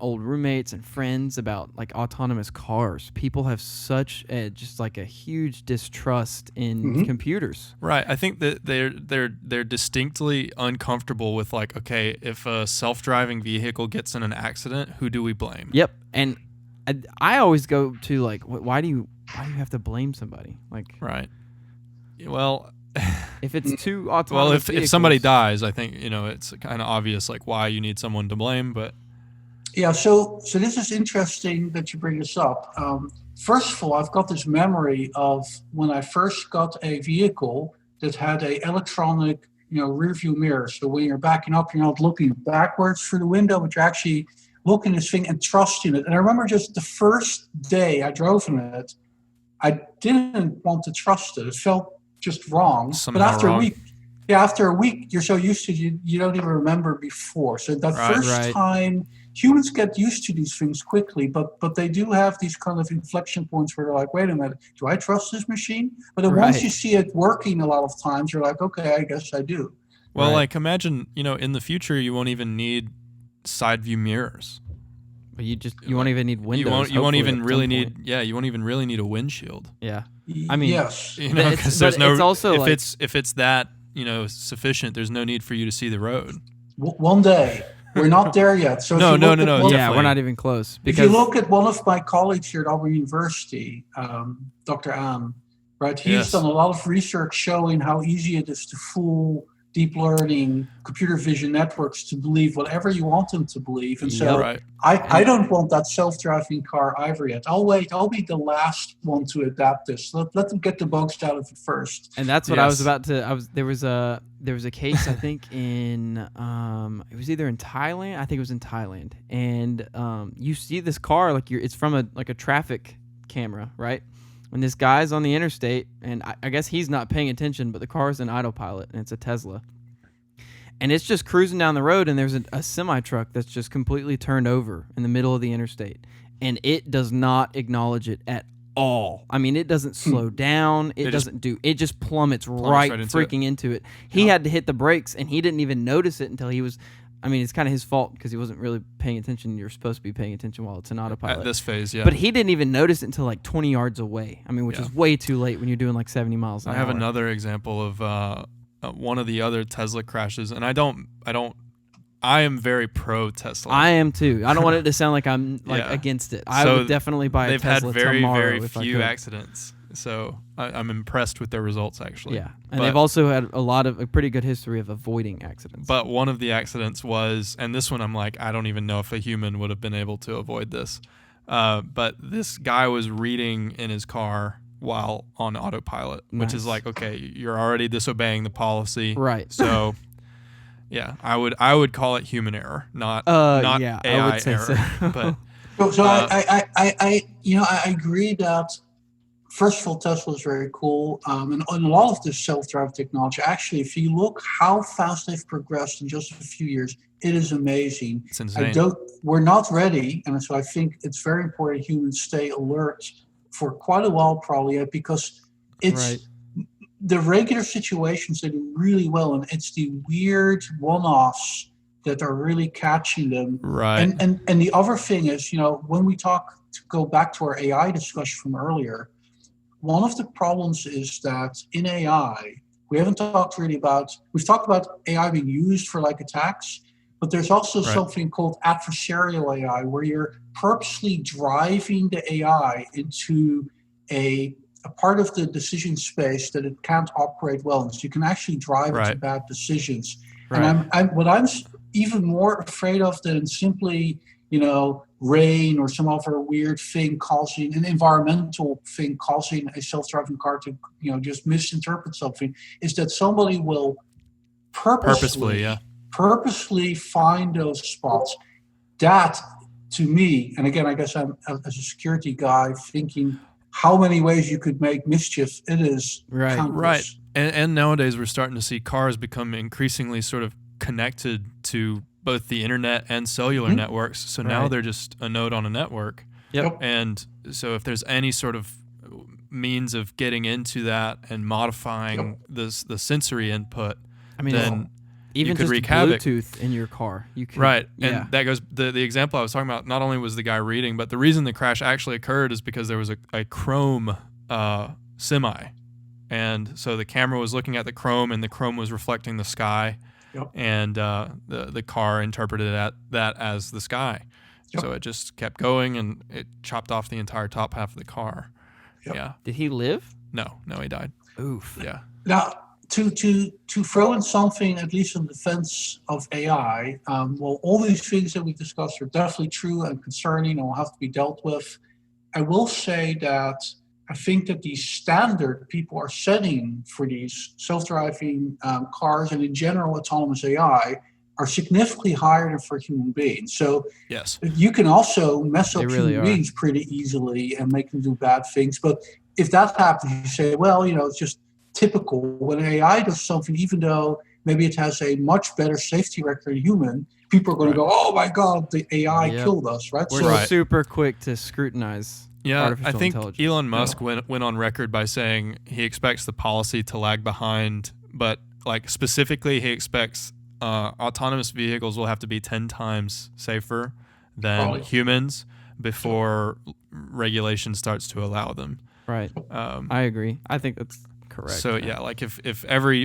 old roommates and friends about like autonomous cars. People have such just like a huge distrust in computers. Right. I think that they're distinctly uncomfortable with like, okay, if a self-driving vehicle gets in an accident, who do we blame? Yep. And I always go to like, why do you have to blame somebody? Like, right. Well, if it's too autonomous if somebody dies, I think, it's kind of obvious like why you need someone to blame, but yeah, so this is interesting that you bring this up. First of all, I've got this memory of when I first got a vehicle that had a electronic, rear view mirror. So when you're backing up, you're not looking backwards through the window, but you're actually looking at this thing and trusting it. And I remember just the first day I drove in it, I didn't want to trust it. It felt just wrong. Somehow but wrong. after a week, you're so used to it, you don't even remember before. So that first time, humans get used to these things quickly, but they do have these kind of inflection points where they're like, wait a minute, do I trust this machine? But then once you see it working a lot of times, you're like, okay, I guess I do. Well, like imagine, in the future, you won't even need side view mirrors. But you won't even need windows. You won't even really need a windshield. Yeah. I mean, yes. Because there's no. It's also if it's that sufficient, there's no need for you to see the road. One day. We're not there yet. So no. Yeah, we're not even close. If you look at one of my colleagues here at Auburn University, Dr. Am, right? He's done a lot of research showing how easy it is to fool deep learning, computer vision networks to believe whatever you want them to believe. And so I don't want that self-driving car either yet. I'll wait. I'll be the last one to adapt this. Let them get the bugs out of it first. And that's what I was about to. There was a case I think in it was either in Thailand. I think it was in Thailand. And you see this car it's from a traffic camera, right? When this guy's on the interstate, and I guess he's not paying attention, but the car's in autopilot, and it's a Tesla. And it's just cruising down the road, and there's a semi-truck that's just completely turned over in the middle of the interstate. And it does not acknowledge it at all. I mean, it doesn't slow down. It just plummets right freaking into it. He had to hit the brakes, and he didn't even notice it until he was... I mean, it's kind of his fault because he wasn't really paying attention. You're supposed to be paying attention while it's in autopilot. At this phase, yeah. But he didn't even notice it until like 20 yards away. I mean, which is way too late when you're doing like 70 miles an hour. I have another example of one of the other Tesla crashes, and I am very pro Tesla. I am too. I don't want it to sound like I'm against it. I would definitely buy a Tesla tomorrow. They've had very few accidents. So I'm impressed with their results, actually. Yeah, and they've also had a pretty good history of avoiding accidents. But one of the accidents was, and this one I'm like, I don't even know if a human would have been able to avoid this. But this guy was reading in his car while on autopilot, which is like, okay, you're already disobeying the policy. Right. So, yeah, I would call it human error, not AI I would say error. So. But I agree that. First of all, Tesla is very cool. And a lot of this self-driving technology, actually, if you look how fast they've progressed in just a few years, it is amazing. It's insane. We're not ready. And so I think it's very important humans stay alert for quite a while probably yet, because it's the regular situations that do really well. And it's the weird one-offs that are really catching them. Right. And the other thing is, when we to go back to our AI discussion from earlier, one of the problems is that in AI, we've talked about AI being used for like attacks, but there's also something called adversarial AI, where you're purposely driving the AI into a part of the decision space that it can't operate well in. So you can actually drive it to bad decisions. Right. And what I'm even more afraid of than simply, rain or some other weird thing causing an environmental thing causing a self-driving car to just misinterpret something, is that somebody will purposely find those spots. That, to me, and again, I guess I'm as a security guy thinking how many ways you could make mischief, it is countless. Right. And nowadays we're starting to see cars become increasingly sort of connected to both the internet and cellular networks. So now they're just a node on a network. Yep. And so if there's any sort of means of getting into that and modifying the sensory input, Even could just wreak havoc. Bluetooth in your car. You could, Right. Yeah. And that goes, the example I was talking about, not only was the guy reading, but the reason the crash actually occurred is because there was a chrome semi. And so the camera was looking at the chrome, and the chrome was reflecting the sky. Yep. And the car interpreted that as the sky. Yep. So it just kept going, and it chopped off the entire top half of the car. Yep. Yeah. Did he live? No, he died. Oof. Yeah. Now, to throw in something, at least in defense of AI, well, all these things that we discussed are definitely true and concerning and will have to be dealt with. I will say that I think that the standard people are setting for these self-driving cars and in general autonomous AI are significantly higher than for human beings. So Yes. you can also mess up They really human are. beings pretty easily and make them do bad things. But if that happens, you say, well, it's just typical. When AI does something, even though maybe it has a much better safety record than human, people are going to go, oh my God, the AI Yep. killed us, right? We're Right. super quick to scrutinize Yeah, artificial I think intelligence. Elon Musk went on record by saying he expects the policy to lag behind, but like specifically he expects autonomous vehicles will have to be 10 times safer than Probably. humans before regulation starts to allow them. Right. I agree. I think that's correct. So yeah, like if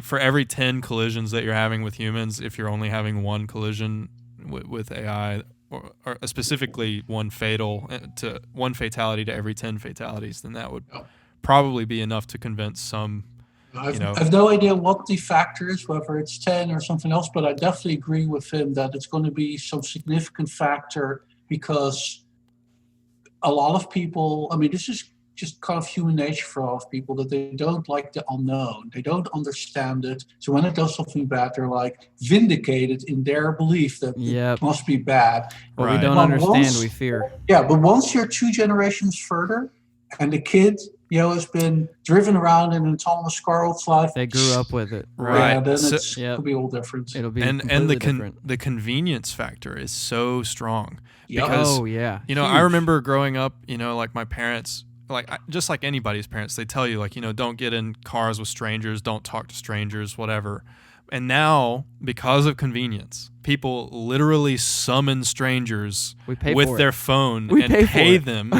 for every 10 collisions that you're having with humans, if you're only having one collision with AI, or specifically one fatality to every 10 fatalities, then that would probably be enough to convince some. I have no idea what the factor is, whether it's 10 or something else, but I definitely agree with him that it's going to be some significant factor because a lot of people, this is just kind of human nature for a lot of people, that they don't like the unknown. They don't understand it. So when it does something bad, they're like vindicated in their belief that it must be bad. What Right. we don't But understand, we fear. Yeah, but once you're 2 generations further and the kid, has been driven around in an autonomous car all its life. They grew up with it. Right. Yeah, then So- it's it'll be all different. It'll be And completely the different. the convenience factor is so strong. Yep. Because Oh yeah. I Huge. remember growing up, like my parents, just like anybody's parents, they tell you don't get in cars with strangers, don't talk to strangers, whatever. And now, because of convenience, people literally summon strangers We pay with for their it. phone We and pay for pay it. them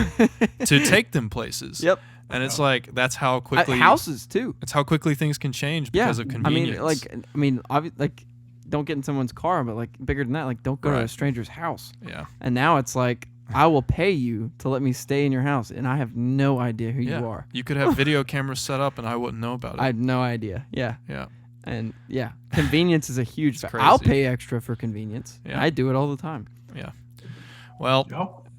to take them places. Yep. And it's like that's how quickly Houses too. That's how quickly things can change because of convenience. Don't get in someone's car, but like bigger than that, like don't go to a Right. stranger's house. Yeah. And now it's like I will pay you to let me stay in your house, and I have no idea who Yeah. you are. You could have video cameras set up, and I wouldn't know about it. I have no idea. Yeah. Yeah. And yeah, convenience is a huge factor. crazy. I'll pay extra for convenience. Yeah. I do it all the time. Yeah. Well,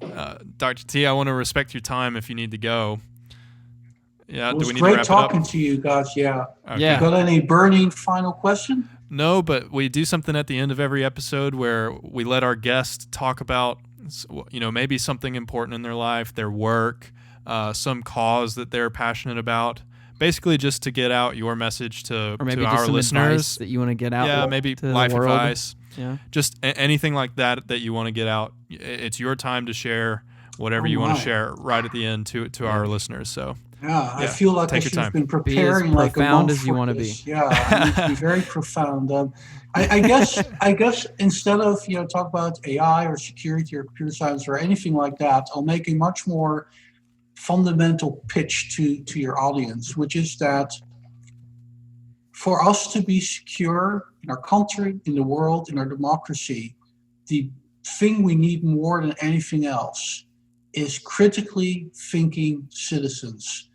Yep. Dr. T, I want to respect your time if you need to go. Yeah. It Do was we need to great wrap talking it up? to you guys. Yeah. Okay. Yeah. You got any burning final question? No, but we do something at the end of every episode where we let our guests talk about, maybe something important in their life, their work, some cause that they're passionate about. Basically, just to get out your message to Or maybe our just some advice listeners. that you want to get out. Yeah, maybe to the life world. advice. Yeah. Just anything like that you want to get out. It's your time to share whatever Oh you want my. to share right at the end to our listeners. So Yeah, I Yeah, feel like I take your should have time. been Be as preparing like a profound month as you for wanna this. be. Yeah, I need to be very profound. I guess instead of talk about AI or security or computer science or anything like that, I'll make a much more fundamental pitch to your audience, which is that for us to be secure in our country, in the world, in our democracy, the thing we need more than anything else is critically thinking citizens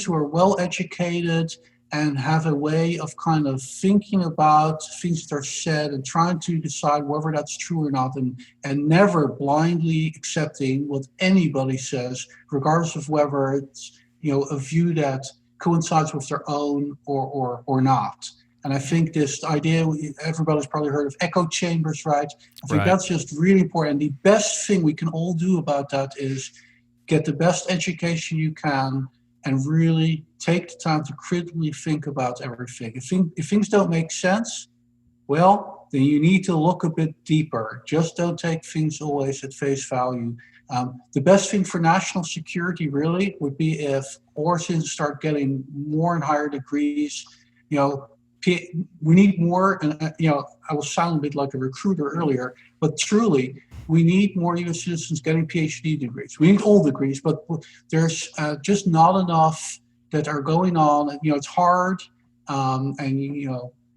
who are well educated and have a way of kind of thinking about things that are said and trying to decide whether that's true or not, and never blindly accepting what anybody says, regardless of whether it's a view that coincides with their own or not. And I think this idea, everybody's probably heard of echo chambers, right? I think Right. that's just really important. And the best thing we can all do about that is get the best education you can and really take the time to critically think about everything. If things don't make sense, well, then you need to look a bit deeper. Just don't take things always at face value. The best thing for national security really would be if all citizens start getting more and higher degrees, we need more, and I was sounding a bit like a recruiter earlier, but truly, we need more U.S. citizens getting PhD degrees. We need all degrees, but there's just not enough that are going on. It's hard, and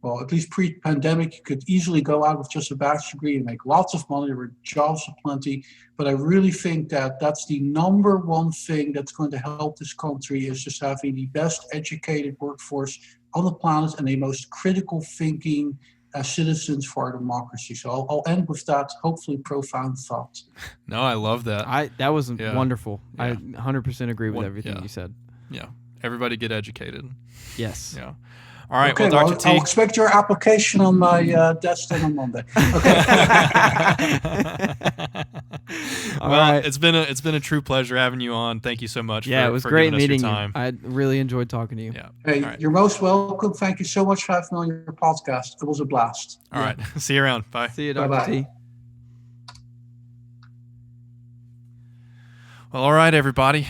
well, at least pre-pandemic, you could easily go out with just a bachelor's degree and make lots of money. There were jobs aplenty. But I really think that that's the number one thing that's going to help this country is just having the best educated workforce on the planet and the most critical thinking citizens for our democracy. So I'll end with that, hopefully profound thought. No, I love that. That was wonderful. Yeah. I 100% agree with everything you said. Yeah. Everybody get educated. Yes. Yeah. All right. Okay, well, Dr. I'll T. expect your application on my desk on Monday. Okay. All right. It's been a true pleasure having you on. Thank you so much. Yeah, it was for great giving us meeting your you. time. I really enjoyed talking to you. Yeah. Hey, All right. You're most welcome. Thank you so much for having me on your podcast. It was a blast. All right. See you around. Bye. See you, Dr. Bye-bye. T. Well, all right, everybody.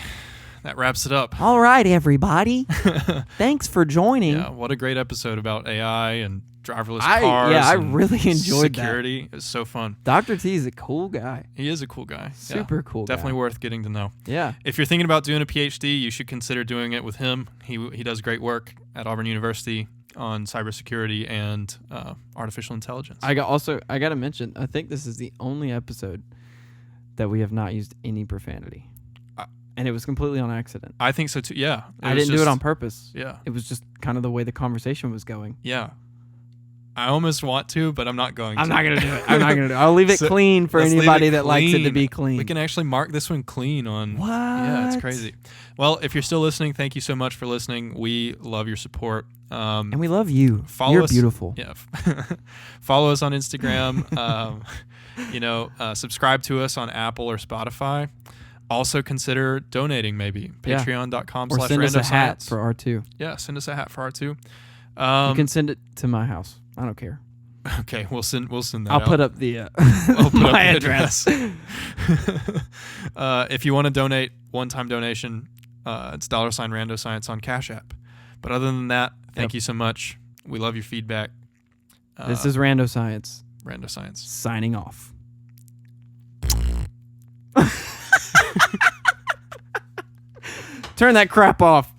That wraps it up. All right, everybody. Thanks for joining. Yeah, what a great episode about AI and driverless cars. I and really enjoyed security. It was so fun. Dr. T is a cool guy. He is a cool guy. Super cool guy. Definitely worth getting to know. Yeah. If you're thinking about doing a PhD, you should consider doing it with him. He does great work at Auburn University on cybersecurity and artificial intelligence. I got to mention, I think this is the only episode that we have not used any profanity. And it was completely on accident. I think so too. Yeah. I didn't do it on purpose. Yeah. It was just kind of the way the conversation was going. Yeah. I almost want to, but I'm not going to. I'm not going to do it. I'll leave it clean for let's leave anybody it that likes it to clean. be clean. We can actually mark this one clean on. What? Yeah, it's crazy. Well, if you're still listening, thank you so much for listening. We love your support. And we love you. Follow You're us. beautiful. Yeah. Follow us on Instagram. Subscribe to us on Apple or Spotify. Also consider donating maybe. Yeah. Patreon.com/randoscience. Or send us a hat for R2. Yeah, send us a hat for R2. You can send it to my house. I don't care. Okay, we'll send that I'll out. put up the We'll put my up the address. If you want to donate, one-time donation, it's $randoscience on Cash App. But other than that, thank you so much. We love your feedback. This is Rando Science. Rando Science. Signing off. Turn that crap off.